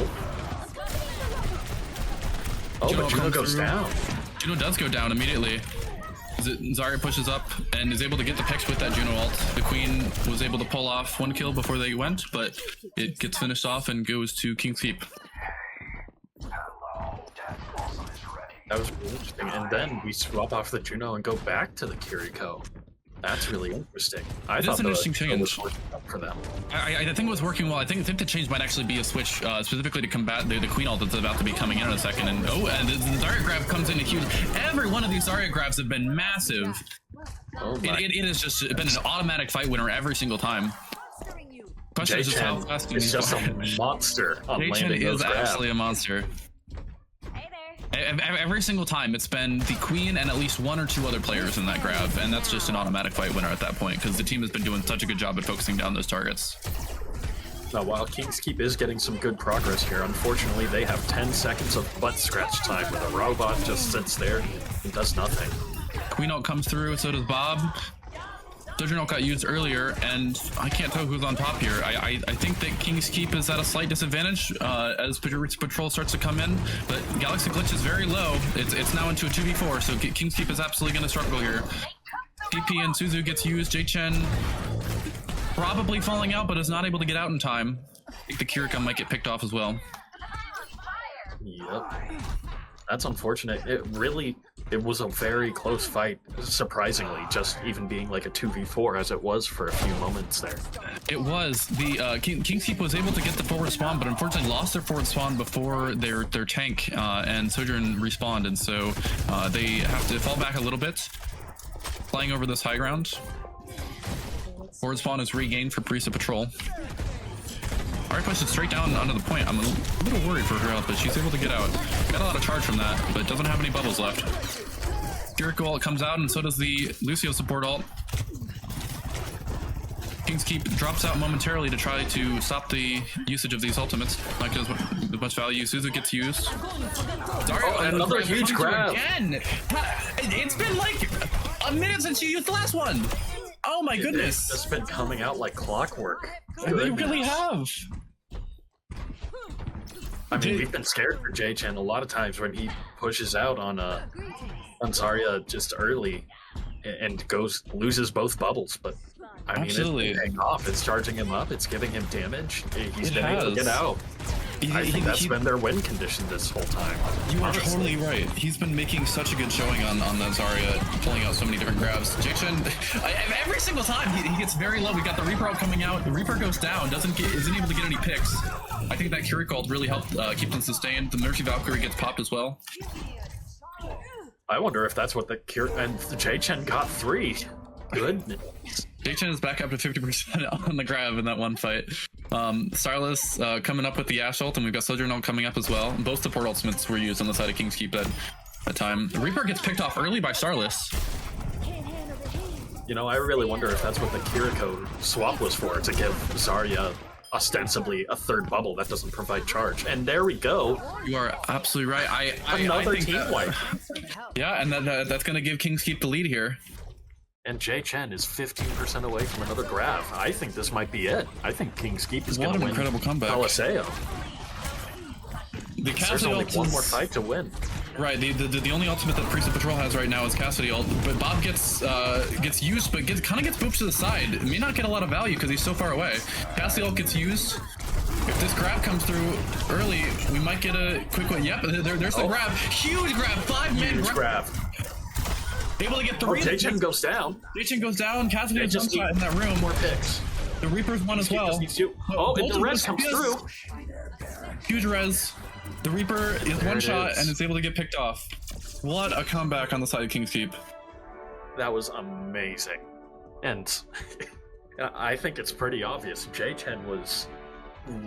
[SPEAKER 1] Oh, but Juno goes down.
[SPEAKER 2] Juno does go down immediately. Zarya pushes up and is able to get the picks with that Juno ult. The Queen was able to pull off 1 kill before they went, but it gets finished off and goes to King's Keep.
[SPEAKER 1] That was really interesting. And then we swap off the Juno and go back to the Kiriko. That's really interesting.
[SPEAKER 2] It is an interesting change
[SPEAKER 1] for them.
[SPEAKER 2] I think it was working well. I think the change might actually be a switch specifically to combat the Queen ult that's about to be coming in a second. And the Zarya grab comes in huge. Every one of these Zarya grabs have been massive.
[SPEAKER 1] Oh
[SPEAKER 2] it has just been an automatic fight winner every single time. Question is just how fast
[SPEAKER 1] is just a monster on landing those grabs.
[SPEAKER 2] Absolutely a monster. Every single time it's been the Queen and at least one or two other players in that grab, and that's just an automatic fight winner at that point because the team has been doing such a good job at focusing down those targets.
[SPEAKER 1] Now, while King's Keep is getting some good progress here, unfortunately they have 10 seconds of butt scratch time where the robot just sits there and does nothing.
[SPEAKER 2] Queen ult comes through, so does Bob. Sojourner got used earlier, and I can't tell who's on top here. I think that King's Keep is at a slight disadvantage as Patrol starts to come in, but Galaxy Glitch is very low. It's now into a 2v4, so King's Keep is absolutely going to struggle here. TP and Suzu gets used. J-Chen probably falling out, but is not able to get out in time. I think the Kiriko might get picked off as well.
[SPEAKER 1] Yep. That's unfortunate. It was a very close fight, surprisingly, just even being like a 2v4 as it was for a few moments there.
[SPEAKER 2] It was. The King's Keep was able to get the forward spawn, but unfortunately lost their forward spawn before their tank and Sojourn respawned, and so they have to fall back a little bit, flying over this high ground. Forward spawn is regained for Paraiso Patrol. Alright, pushed it straight down onto the point. I'm a little worried for her health, but she's able to get out. Got a lot of charge from that, but doesn't have any bubbles left. Kiriko ult comes out, and so does the Lucio support ult. King's Keep drops out momentarily to try to stop the usage of these ultimates. Not as much value. Suzu gets used. Zarya,
[SPEAKER 1] another huge grab.
[SPEAKER 2] Again! It's been like a minute since you used the last one! Oh my goodness!
[SPEAKER 1] It's been coming out like clockwork.
[SPEAKER 2] They really have.
[SPEAKER 1] I mean, we've been scared for J-Chen a lot of times when he pushes out on Zarya just early and loses both bubbles, but I mean, it's paying off. It's charging him up. It's giving him damage. He's been able to get out. I think that's been their win condition this whole time.
[SPEAKER 2] You are totally right. He's been making such a good showing on that Zarya, pulling out so many different grabs. J-Chen, every single time he gets very low. We got the Reaper ult coming out. The Reaper goes down, isn't able to get any picks. I think that Kiriko ult really helped keep them sustained. The Mercy Valkyrie gets popped as well.
[SPEAKER 1] I wonder if that's what the J-Chen got 3. Goodness.
[SPEAKER 2] J-Chen is back up to 50% on the grab in that one fight. Starless coming up with the Ashe ult, and we've got Sojourner ult coming up as well. Both support ultimates were used on the side of King's Keep that time. The Reaper gets picked off early by Starless.
[SPEAKER 1] You know, I really wonder if that's what the Kiriko swap was for, to give Zarya ostensibly a third bubble that doesn't provide charge. And there we go.
[SPEAKER 2] You are absolutely right.
[SPEAKER 1] Another team wipe.
[SPEAKER 2] Yeah, and that's going to give King's Keep the lead here.
[SPEAKER 1] And J-Chen is 15% away from another grab. I think this might be it. I think King's Keep is going to win.
[SPEAKER 2] What an incredible comeback.
[SPEAKER 1] Paraiso. There's only one more fight to win.
[SPEAKER 2] Right, the only ultimate that Paraiso Patrol has right now is Cassidy ult, but Bob gets used, but kind of gets booped to the side. It may not get a lot of value because he's so far away. Cassidy ult gets used. If this grab comes through early, we might get a quick one. Yep, there's the grab. Huge grab, 5-man grab. Able to get 3.
[SPEAKER 1] J-Chen goes down.
[SPEAKER 2] J-Chen goes down. Cassidy has jump shot in that room.
[SPEAKER 1] More picks.
[SPEAKER 2] The Reaper's one as well.
[SPEAKER 1] And the res comes through.
[SPEAKER 2] Huge res. The Reaper is one shot and is able to get picked off. What a comeback on the side of King's Keep.
[SPEAKER 1] That was amazing. And I think it's pretty obvious. J-Chen was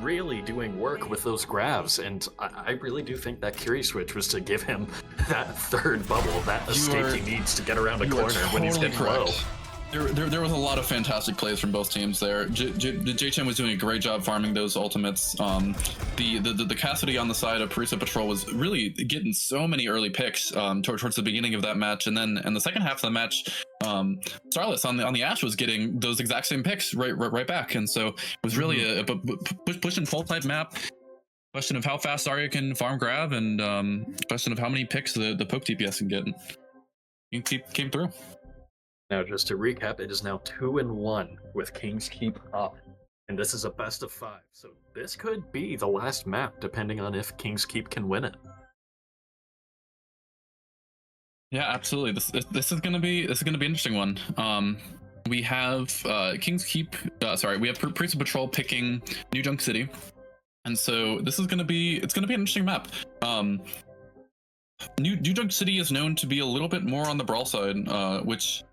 [SPEAKER 1] really doing work with those grabs, and I really do think that Curie switch was to give him that third bubble, that escape he needs to get around a corner when he's getting low.
[SPEAKER 2] There was a lot of fantastic plays from both teams there. J-Chen was doing a great job farming those ultimates. The Cassidy on the side of Paraiso Patrol was really getting so many early picks towards the beginning of that match, and then in the second half of the match, Starless on the Ashe was getting those exact same picks right back, and so it was really a push and pull type map. Question of how fast Zarya can farm grab, and question of how many picks the poke TPS can get. Came through.
[SPEAKER 1] Now, just to recap, it is now 2-1 with King's Keep up, and this is a best of 5. So this could be the last map, depending on if King's Keep can win it.
[SPEAKER 2] Yeah, absolutely. This is gonna be an interesting one. We have King's Keep. We have Paraiso Patrol picking New Junk City, and so this is gonna be an interesting map. New Junk City is known to be a little bit more on the brawl side, which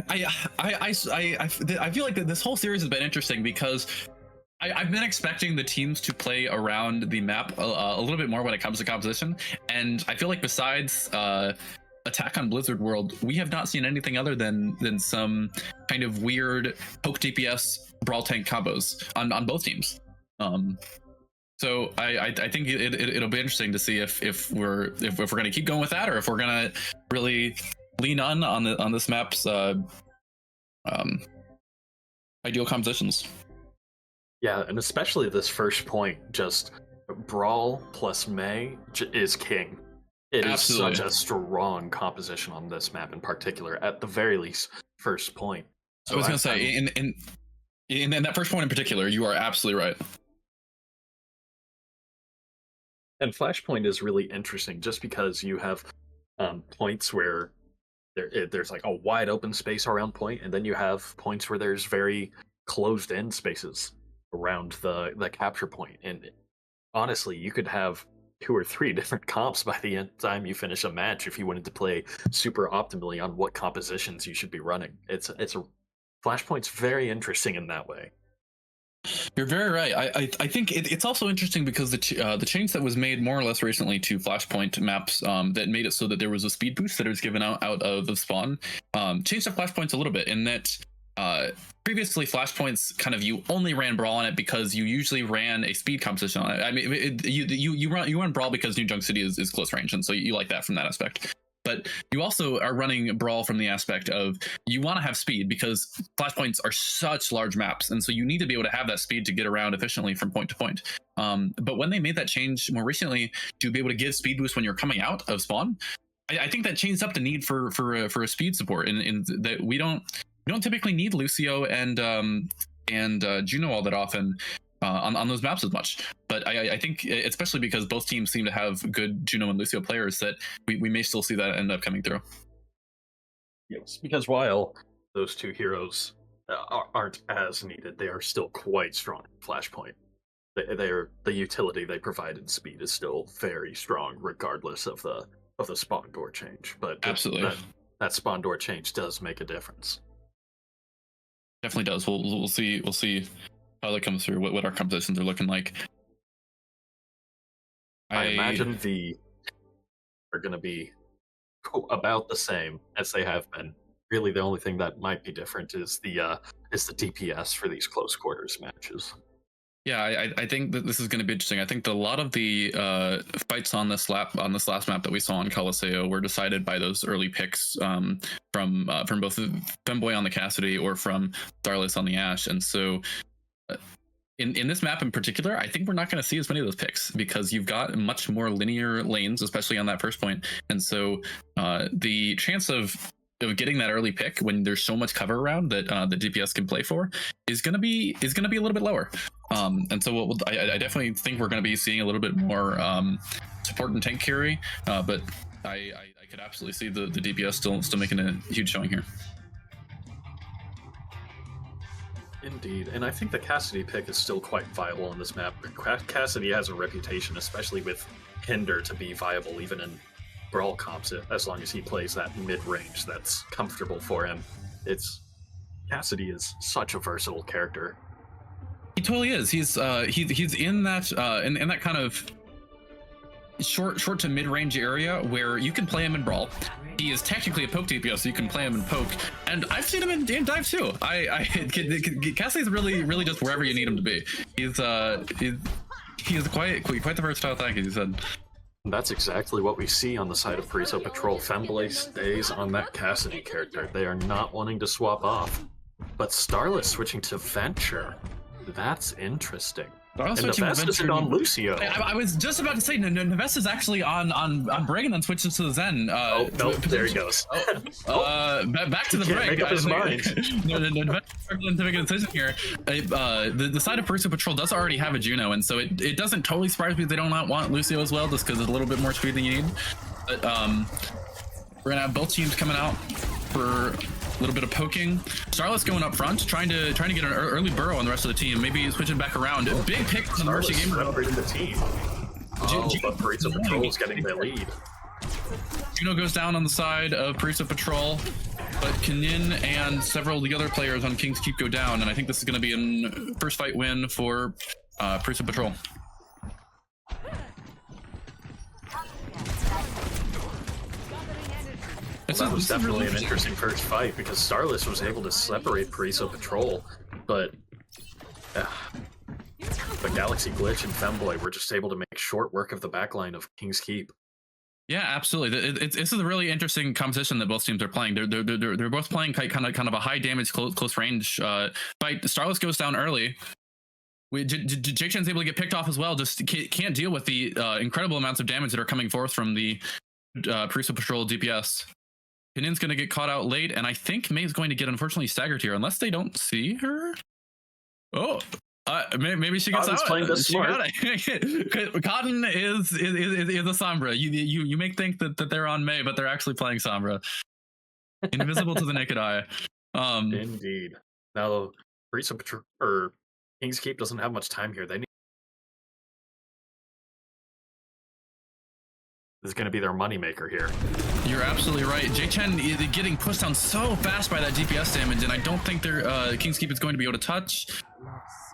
[SPEAKER 2] I feel like this whole series has been interesting because I've been expecting the teams to play around the map a little bit more when it comes to composition, and I feel like besides Attack on Blizzard World, we have not seen anything other than some kind of weird poke DPS brawl tank combos on both teams. So I think it'll be interesting to see if we're going to keep going with that, or if we're going to really lean on this map's ideal compositions.
[SPEAKER 1] Yeah, and especially this first point, just brawl plus May is king. It
[SPEAKER 2] Absolutely.
[SPEAKER 1] is such a strong composition on this map in particular, at the very least, first point.
[SPEAKER 2] So I was going to say, in that first point in particular, you are absolutely right.
[SPEAKER 1] And Flashpoint is really interesting just because you have points where there's like a wide open space around point, and then you have points where there's very closed in spaces around the capture point. And honestly, you could have 2 or 3 different comps by the time you finish a match if you wanted to play super optimally on what compositions you should be running. It's a Flashpoint's very interesting in that way.
[SPEAKER 2] You're very right. I think it's also interesting because the change that was made more or less recently to Flashpoint maps that made it so that there was a speed boost that was given out of the spawn changed the Flashpoints a little bit, in that previously Flashpoints kind of, you only ran brawl on it because you usually ran a speed composition on it. I mean, you run brawl because New Junk City is close range, and so you like that from that aspect. But you also are running brawl from the aspect of you want to have speed because Flashpoints are such large maps, and so you need to be able to have that speed to get around efficiently from point to point. But when they made that change more recently to be able to give speed boost when you're coming out of spawn, I think that changed up the need for a speed support, in that we don't typically need Lucio and Juno all that often on those maps as much. But I think, especially because both teams seem to have good Juno and Lucio players, that we may still see that end up coming through.
[SPEAKER 1] Yes, because while those 2 heroes aren't as needed, they are still quite strong in Flashpoint. The utility they provide in speed is still very strong, regardless of the spawn door change. But
[SPEAKER 2] absolutely,
[SPEAKER 1] that spawn door change does make a difference.
[SPEAKER 2] Definitely does. We'll see how that comes through. What our compositions are looking like.
[SPEAKER 1] I imagine are going to be about the same as they have been. Really, the only thing that might be different is the DPS for these close quarters matches.
[SPEAKER 2] Yeah, I think that this is going to be interesting. I think that a lot of the fights on this last map that we saw on Coliseo were decided by those early picks from both Femboy on the Cassidy or from Starless on the Ashe, and so in this map in particular, I think we're not going to see as many of those picks because you've got much more linear lanes, especially on that first point, and so the chance of getting that early pick when there's so much cover around that the DPS can play for is going to be a little bit lower. And so I definitely think we're going to be seeing a little bit more support and tank carry, but I could absolutely see the DPS still making a huge showing here.
[SPEAKER 1] Indeed, and I think the Cassidy pick is still quite viable on this map. Cassidy has a reputation, especially with Hinder, to be viable even in brawl comps, as long as he plays that mid-range that's comfortable for him. Cassidy is such a versatile character.
[SPEAKER 2] He totally is. He's in that in that kind of short to mid-range area where you can play him in brawl. He is technically a poke DPS, so you can play him in poke, and I've seen him in dive too. Cassidy's really just wherever you need him to be. He's quite the versatile tank, as you said.
[SPEAKER 1] That's exactly what we see on the side of Paraiso Patrol. Femblade stays on that Cassidy character. They are not wanting to swap off. But Starless switching to Venture. That's interesting. And Navest is on Lucio.
[SPEAKER 2] I was just about to say, Navest is actually on Brig and then switches to the Zen.
[SPEAKER 1] There he goes.
[SPEAKER 2] Back to the Brig.
[SPEAKER 1] Make up his mind.
[SPEAKER 2] Navest is struggling to make a decision here. The side of Paraiso Patrol does already have a Juno, and so it doesn't totally surprise me they don't want Lucio as well, just because it's a little bit more speed than you need. But We're gonna have both teams coming out for a little bit of poking. Starless going up front, trying to get an early burrow on the rest of the team. Maybe switching back around. Big pick from the Mercy Gamer.
[SPEAKER 1] Separating the team. But Paraiso Patrol is getting the lead.
[SPEAKER 2] Juno goes down on the side of Paraiso Patrol, but Kenin and several of the other players on King's Keep go down, and I think this is going to be a first fight win for Paraiso Patrol.
[SPEAKER 1] That was definitely an interesting first fight because Starless was able to separate Paraiso Patrol, but Galaxy Glitch and Femboy were just able to make short work of the backline of King's Keep.
[SPEAKER 2] Yeah, absolutely. This is a really interesting composition that both teams are playing. They're both playing kind of a high damage, close range fight. Starless goes down early. Jake Chen's able to get picked off as well. Just can't deal with the incredible amounts of damage that are coming forth from the Paraiso Patrol DPS. Kenin's going to get caught out late, and I think May's going to get unfortunately staggered here, unless they don't see her. Oh, maybe she gets out.
[SPEAKER 1] Playing this smart.
[SPEAKER 2] Cotton is a Sombra. You may think that they're on May, but they're actually playing Sombra. Invisible to the naked eye.
[SPEAKER 1] Indeed. Now, Paraiso Patrol or King's Keep doesn't have much time here. They need. This is going to be their moneymaker here.
[SPEAKER 2] You're absolutely right. Jake Chen is getting pushed down so fast by that DPS damage, and I don't think King's Keep is going to be able to touch.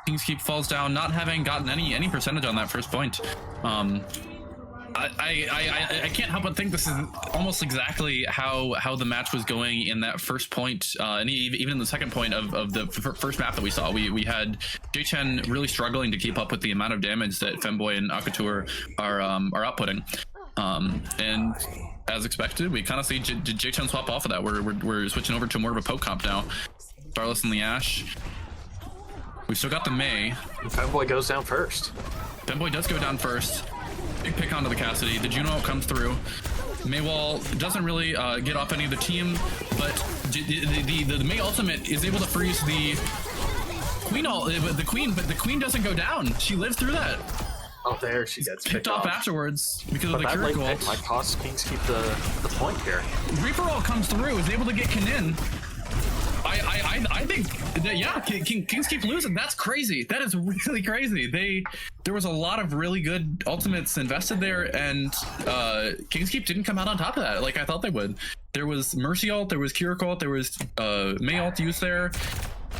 [SPEAKER 2] King's Keep falls down, not having gotten any percentage on that first point. I can't help but think this is almost exactly how the match was going in that first point, and even in the second point of the first map that we saw. We had Jake Chen really struggling to keep up with the amount of damage that Femboy and Akatur are outputting. And as expected, we kind of see Jake Chen swap off of that. We're switching over to more of a poke comp now. Starless and the Ashe. We still got the May.
[SPEAKER 1] Femboy goes down first.
[SPEAKER 2] Femboy does go down first. Big pick onto the Cassidy. The Juno comes through. Maywall doesn't really get off any of the team, but the May ultimate is able to freeze the Queen but the Queen doesn't go down. She lived through that.
[SPEAKER 1] Oh, there she gets
[SPEAKER 2] picked off afterwards because of the cure goal.
[SPEAKER 1] Might cost King's Keep the point here.
[SPEAKER 2] Reaper All comes through, is able to get Kenin. I think that, yeah, Kings Keep losing. That's crazy. That is really crazy. There was a lot of really good ultimates invested there, and Kings Keep didn't come out on top of that like I thought they would. There was Mercy ult, there was Cure ult, there was May ult used there.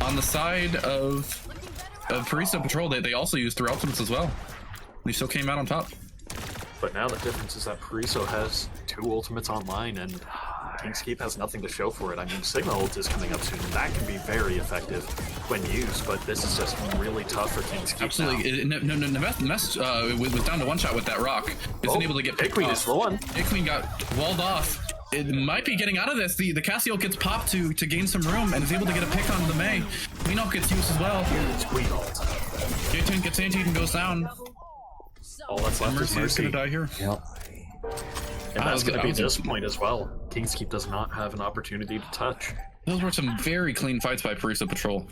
[SPEAKER 2] On the side of Paraiso Patrol, they also used their ultimates as well. They still came out on top.
[SPEAKER 1] But now the difference is that Paraiso has 2 ultimates online, and King's Keep has nothing to show for it. I mean, Sigma ult is coming up soon, and that can be very effective when used, but this is just really tough for King's Keep.
[SPEAKER 2] Absolutely. Nest was down to one shot with that rock. Isn't able to get picked
[SPEAKER 1] Queen
[SPEAKER 2] off.
[SPEAKER 1] is the one.
[SPEAKER 2] Queen got walled off. It might be getting out of this. The Cassio gets popped to gain some room and is able to get a pick on the May. Queen ult gets used as well.
[SPEAKER 1] It's Queen ult.
[SPEAKER 2] J10 gets anti and goes down.
[SPEAKER 1] All that's left is Mercy.
[SPEAKER 2] Gonna die here.
[SPEAKER 4] Yep.
[SPEAKER 1] And that's going to be this point as well. King's Keep does not have an opportunity to touch.
[SPEAKER 2] Those were some very clean fights by Paraiso Patrol.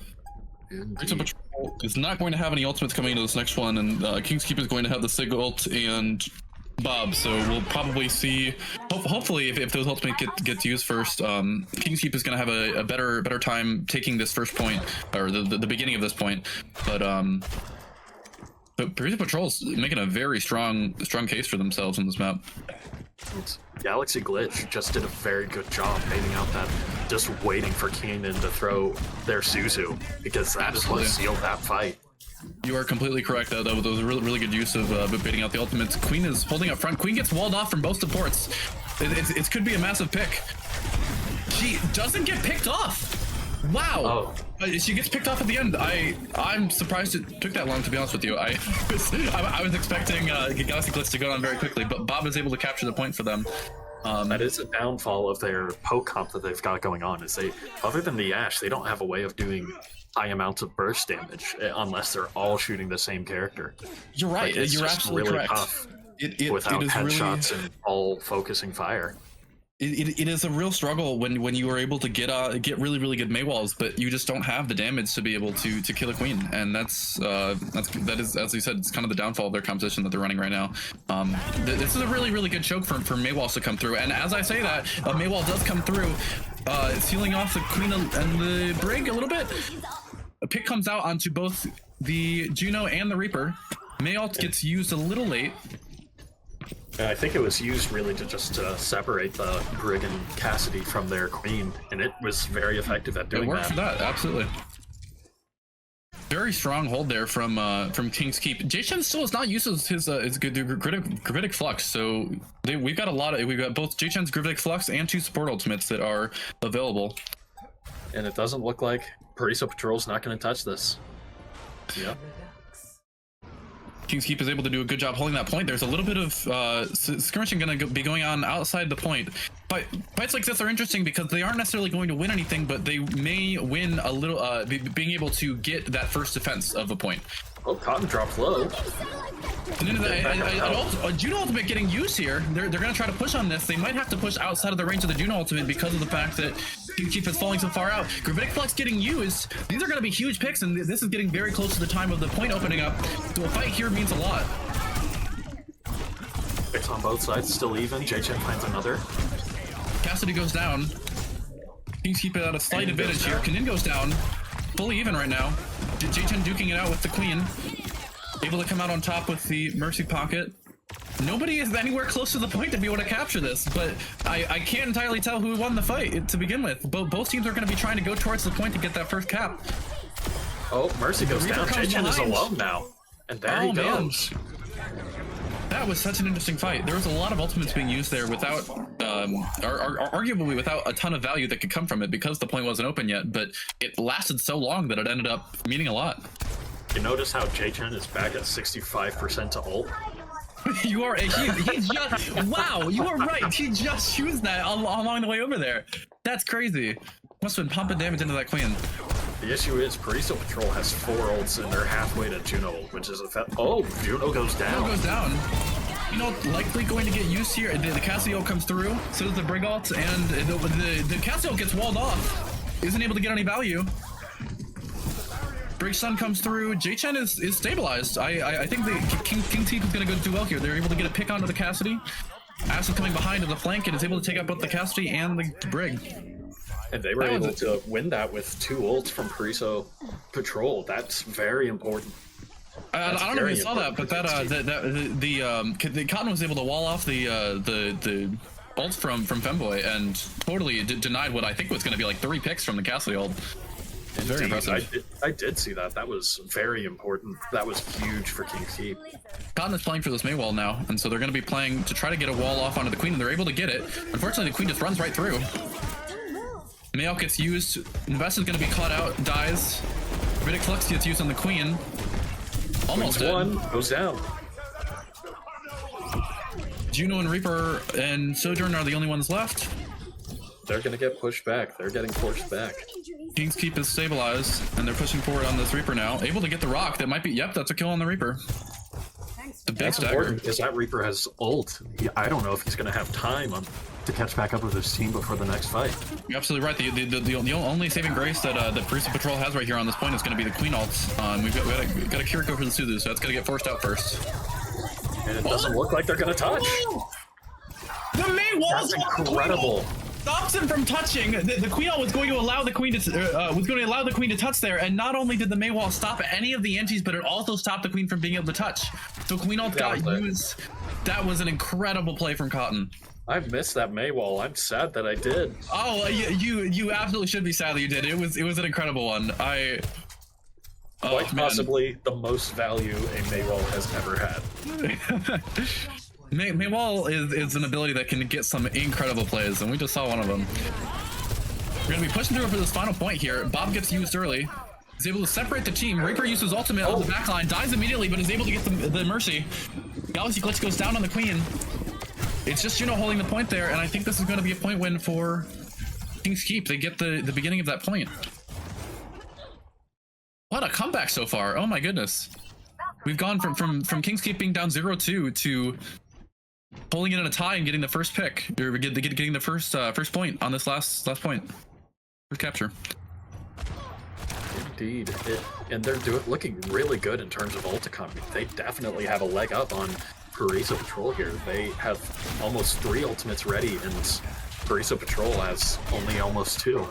[SPEAKER 2] Paraiso Patrol is not going to have any ultimates coming into this next one, and King's Keep is going to have the Sig ult and Bob, so we'll probably see, hopefully if those ultimates get used first, King's Keep is going to have a better time taking this first point, or the beginning of this point, but Paraiso Patrol's making a very strong case for themselves on this map.
[SPEAKER 1] Galaxy Glitch just did a very good job baiting out that, just waiting for Kenan to throw their Suzu, because that is what sealed that fight.
[SPEAKER 2] You are completely correct. That was a really good use of baiting out the ultimates. Queen is holding up front. Queen gets walled off from both supports. It could be a massive pick. She doesn't get picked off. Wow. Oh. She gets picked off at the end. I'm surprised it took that long, to be honest with you. I was expecting Galaxy Glitch to go on very quickly, but Bob is able to capture the point for them.
[SPEAKER 1] That is a downfall of their poke comp that they've got going on. Is they, other than the Ashe, they don't have a way of doing high amounts of burst damage unless they're all shooting the same character.
[SPEAKER 2] You're right.
[SPEAKER 1] Like, it's
[SPEAKER 2] You're
[SPEAKER 1] just
[SPEAKER 2] absolutely
[SPEAKER 1] really
[SPEAKER 2] correct.
[SPEAKER 1] tough without headshots and all focusing fire.
[SPEAKER 2] it is a real struggle when you are able to get really good Maywalls, but you just don't have the damage to be able to kill a queen, and that is, as you said, it's kind of the downfall of their composition that they're running right now. This is a really good choke for Maywalls to come through, and as I say that, a Maywall does come through, sealing off the queen and the brig a little bit. A pick comes out onto both the Juno and the Reaper. Mayalt gets used a little late.
[SPEAKER 1] I think it was used really to just separate the Brig and Cassidy from their queen, and it was very effective at doing that.
[SPEAKER 2] It worked for that, absolutely. Very strong hold there from King's Keep. Jay-Chen still has not used his Gravitic Flux, so we've got both Jay-Chen's Gravitic Flux and 2 support ultimates that are available.
[SPEAKER 1] And it doesn't look like Paraiso Patrol's not going to touch this. Yeah.
[SPEAKER 2] King's Keep is able to do a good job holding that point. There's a little bit of skirmishing going to be going on outside the point. But fights like this are interesting because they aren't necessarily going to win anything, but they may win a little, being able to get that first defense of a point.
[SPEAKER 1] Oh, Cotton dropped low.
[SPEAKER 2] And then a Juno ultimate getting used here. They're going to try to push on this. They might have to push outside of the range of the Juno ultimate because of the fact that King's Keep is falling so far out. Gravitic Flux getting used. These are going to be huge picks, and this is getting very close to the time of the point opening up. So a fight here means a lot.
[SPEAKER 1] Picks on both sides, still even. J-Chen finds another.
[SPEAKER 2] Cassidy goes down. King's Keep at a slight advantage here. Kanin goes down. Fully even right now. J-Chen duking it out with the queen. Able to come out on top with the Mercy Pocket. Nobody is anywhere close to the point to be able to capture this, but I can't entirely tell who won the fight to begin with. Both teams are going to be trying to go towards the point to get that first cap.
[SPEAKER 1] Oh, Mercy goes down. J-Chen is alone now. And there he goes.
[SPEAKER 2] Man. That was such an interesting fight. There was a lot of ultimates being used there without, arguably without a ton of value that could come from it because the point wasn't open yet, but it lasted so long that it ended up meaning a lot.
[SPEAKER 1] You notice how J-Chen is back at 65% to ult?
[SPEAKER 2] You are, he just, wow, you are right. He just used that along the way over there. That's crazy. Must have been pumping damage into that queen.
[SPEAKER 1] The issue is Paraiso Patrol has 4 ults and they're halfway to Juno ult, which is oh, Juno goes down.
[SPEAKER 2] Juno goes down. You know, likely going to get used here. The Cassidy ult comes through, so does the Brig ult, and the Cassidy ult gets walled off. Isn't able to get any value. Brig Sun comes through. J-Chen is stabilized. I think the King's Keep is going to go do well here. They're able to get a pick onto the Cassidy. Acid coming behind to the flank and is able to take out both the Cassidy and the Brig.
[SPEAKER 1] And they were able to win that with 2 ults from Paraiso Patrol. That's very important.
[SPEAKER 2] I don't know if you saw that, but the Cotton was able to wall off the ult from Femboy and totally denied what I think was going to be like 3 picks from the Cassidy ult. It's very impressive.
[SPEAKER 1] I did see that. That was very important. That was huge for King's Keep.
[SPEAKER 2] Cotton is playing for this Maywall now, and so they're going to be playing to try to get a wall off onto the queen, and they're able to get it. Unfortunately, the queen just runs right through. Mayall gets used. Invest is going to be caught out, dies. Riddick Flux gets used on the queen. Almost dead.
[SPEAKER 1] One goes down.
[SPEAKER 2] Juno and Reaper and Sojourn are the only ones left.
[SPEAKER 1] They're going to get pushed back. They're getting forced back.
[SPEAKER 2] King's Keep is stabilized, and they're pushing forward on this Reaper now. Able to get the rock. That might be, yep, that's a kill on the Reaper. The big
[SPEAKER 1] That's
[SPEAKER 2] stagger.
[SPEAKER 1] important because that Reaper has ult. I don't know if he's going to have time to catch back up with his team before the next fight.
[SPEAKER 2] You're absolutely right. The only saving grace that Paraiso Patrol has right here on this point is going to be the Queen ults. We've got a Kiriko for the Suzu, so that's going to get forced out first.
[SPEAKER 1] And it doesn't look like they're going to touch.
[SPEAKER 2] The Maywall!
[SPEAKER 1] That's incredible.
[SPEAKER 2] Stops him from touching. The Queen ult was going to allow the Queen to touch there, and not only did the Maywall stop any of the antis, but it also stopped the Queen from being able to touch. So Queen ult got used. That was an incredible play from Cotton.
[SPEAKER 1] I missed that Maywall. I'm sad that I did.
[SPEAKER 2] Oh, you absolutely should be sad that you did. It was an incredible one.
[SPEAKER 1] Quite possibly the most value a Maywall has ever had.
[SPEAKER 2] Maywall is an ability that can get some incredible plays, and we just saw one of them. We're going to be pushing through for this final point here. Bob gets used early. He's able to separate the team. Reaper uses ultimate on the backline, dies immediately, but is able to get the Mercy. Galaxy Glitch goes down on the Queen. It's just Juno holding the point there, and I think this is going to be a point win for King's Keep. They get the beginning of that point. What a comeback so far. Oh my goodness. We've gone from King's Keep being down 0-2 to pulling it in a tie and getting the first pick, or getting the first point on this last point, first capture.
[SPEAKER 1] Indeed, and they're looking really good in terms of ult economy. They definitely have a leg up on Paraiso Patrol here. They have almost 3 ultimates ready, and Paraiso Patrol has only almost 2.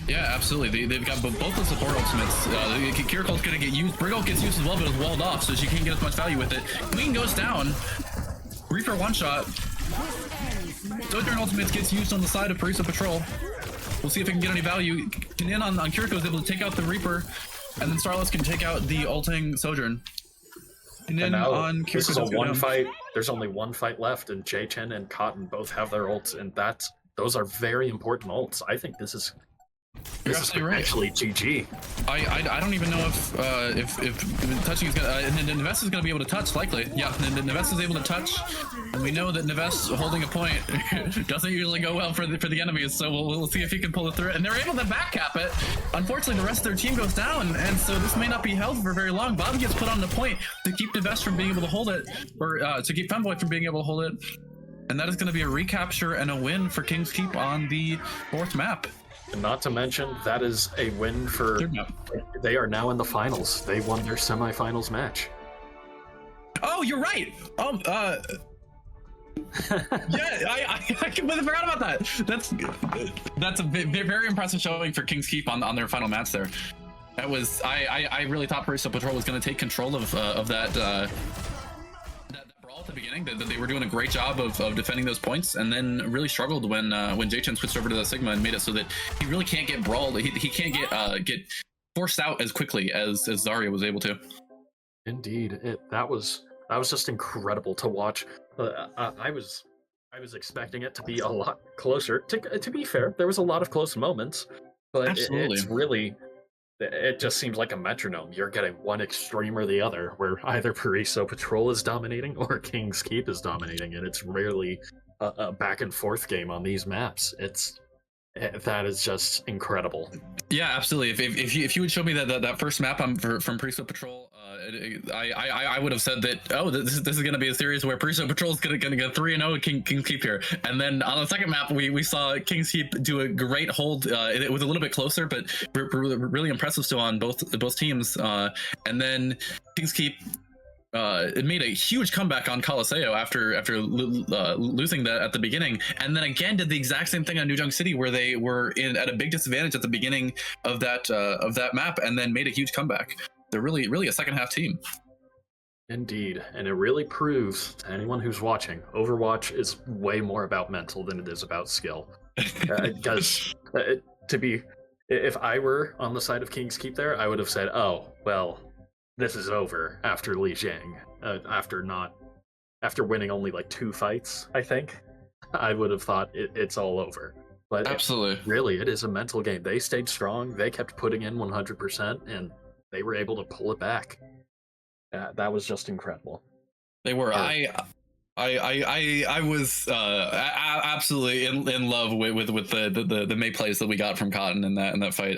[SPEAKER 2] Yeah, absolutely. They've got both the support ultimates. Kirakul's gonna get used. Briggle gets used as well, but it's walled off, so she can't get as much value with it. Queen goes down. Reaper one shot. Sojourn ultimates gets used on the side of Paraiso Patrol. We'll see if it can get any value. Kanin on Kiriko is able to take out the Reaper, and then Starless can take out the ulting Sojourn.
[SPEAKER 1] And now on this is a one fight. There's only one fight left, and J-Chen and Cotton both have their ults, and those are very important ults. I think this is actually GG.
[SPEAKER 2] I don't even know if touching is gonna Neves is gonna be able to touch likely. Yeah, Neves is able to touch, and we know that Neves holding a point doesn't usually go well for the enemies. So we'll see if he can pull it through, and they're able to back cap it. Unfortunately, the rest of their team goes down, and so this may not be held for very long. Bobby gets put on the point to keep Neves from being able to hold it, or to keep Femboy from being able to hold it, and that is going to be a recapture and a win for King's Keep on the 4th map.
[SPEAKER 1] And not to mention, that is a win for... They are now in the finals. They won their semifinals match.
[SPEAKER 2] Oh, you're right! Yeah, I completely forgot about that. That's a very impressive showing for King's Keep on their final match there. That was... I really thought Paraiso Patrol was going to take control of that... that brawl at the beginning, that they were doing a great job of defending those points, and then really struggled when J-Chen switched over to the Sigma and made it so that he really can't get brawled. He can't get forced out as quickly as Zarya was able to.
[SPEAKER 1] Indeed, that was just incredible to watch. I was expecting it to be a lot closer. To be fair, there was a lot of close moments, but it's really. It just seems like a metronome. You're getting one extreme or the other, where either Paraiso Patrol is dominating or King's Keep is dominating, and it's rarely a back and forth game on these maps. That is just incredible.
[SPEAKER 2] Yeah, absolutely. If you would show me that first map from Paraiso Patrol, I would have said that, oh, this is going to be a series where Paraiso Patrol is going to get 3-0 King's Keep here. And then on the second map, we saw King's Keep do a great hold. It was a little bit closer, but really impressive still on both teams. And then King's Keep it made a huge comeback on Colosseo after losing that at the beginning, and then again did the exact same thing on New Junk City, where they were at a big disadvantage at the beginning of that map, and then made a huge comeback. They're really a second half team.
[SPEAKER 1] Indeed, and it really proves to anyone who's watching, Overwatch is way more about mental than it is about skill. Because if I were on the side of King's Keep there, I would have said, oh, well, this is over after Li Jiang. After winning only like 2 fights, I think, I would have thought it's all over. But
[SPEAKER 2] absolutely,
[SPEAKER 1] really, it is a mental game. They stayed strong. They kept putting in 100%, and they were able to pull it back. That was just incredible.
[SPEAKER 2] They were. I was absolutely in love with the May plays that we got from Cotton in that fight.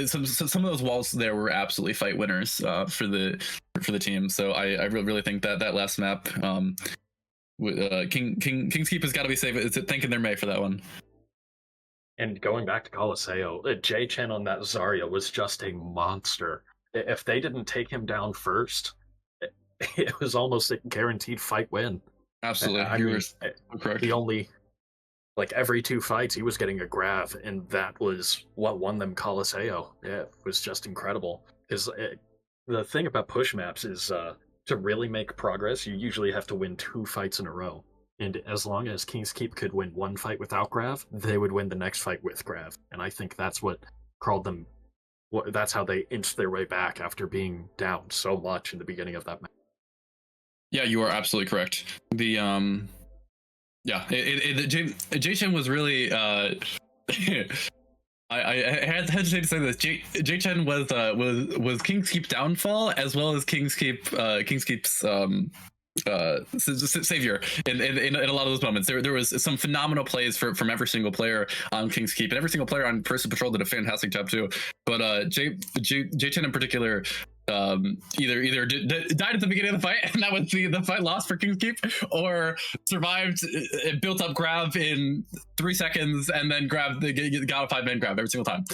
[SPEAKER 2] Some of those walls there were absolutely fight winners for the team. So I really think that last map, King's Keep has got to be safe. It's thanking their May for that one.
[SPEAKER 1] And going back to Colosseo, J-Chen on that Zarya was just a monster. If they didn't take him down first, it was almost a guaranteed fight win.
[SPEAKER 2] Absolutely, correct.
[SPEAKER 1] He only, like, every 2 fights he was getting a grab, and that was what won them Colosseo. It was just incredible. Because the thing about push maps is to really make progress, you usually have to win 2 fights in a row. And as long as King's Keep could win 1 fight without Grav, they would win the next fight with Grav. And I think that's what crawled them. That's how they inched their way back after being down so much in the beginning of that match.
[SPEAKER 2] Yeah, you are absolutely correct. J-Chen was really. I hesitate to say this. J-Chen was King's Keep downfall as well as King's Keep's savior in a lot of those moments. There was some phenomenal plays from every single player on King's Keep, and every single player on Paraiso Patrol did a fantastic job too. But J-Chen in particular either died at the beginning of the fight, and that was the fight lost for King's Keep, or survived, built up grab in 3 seconds, and then got a 5-man grab every single time.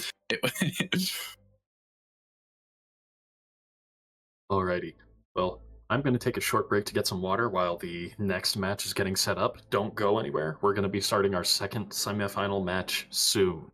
[SPEAKER 1] Alrighty. Well, I'm going to take a short break to get some water while the next match is getting set up. Don't go anywhere. We're going to be starting our second semifinal match soon.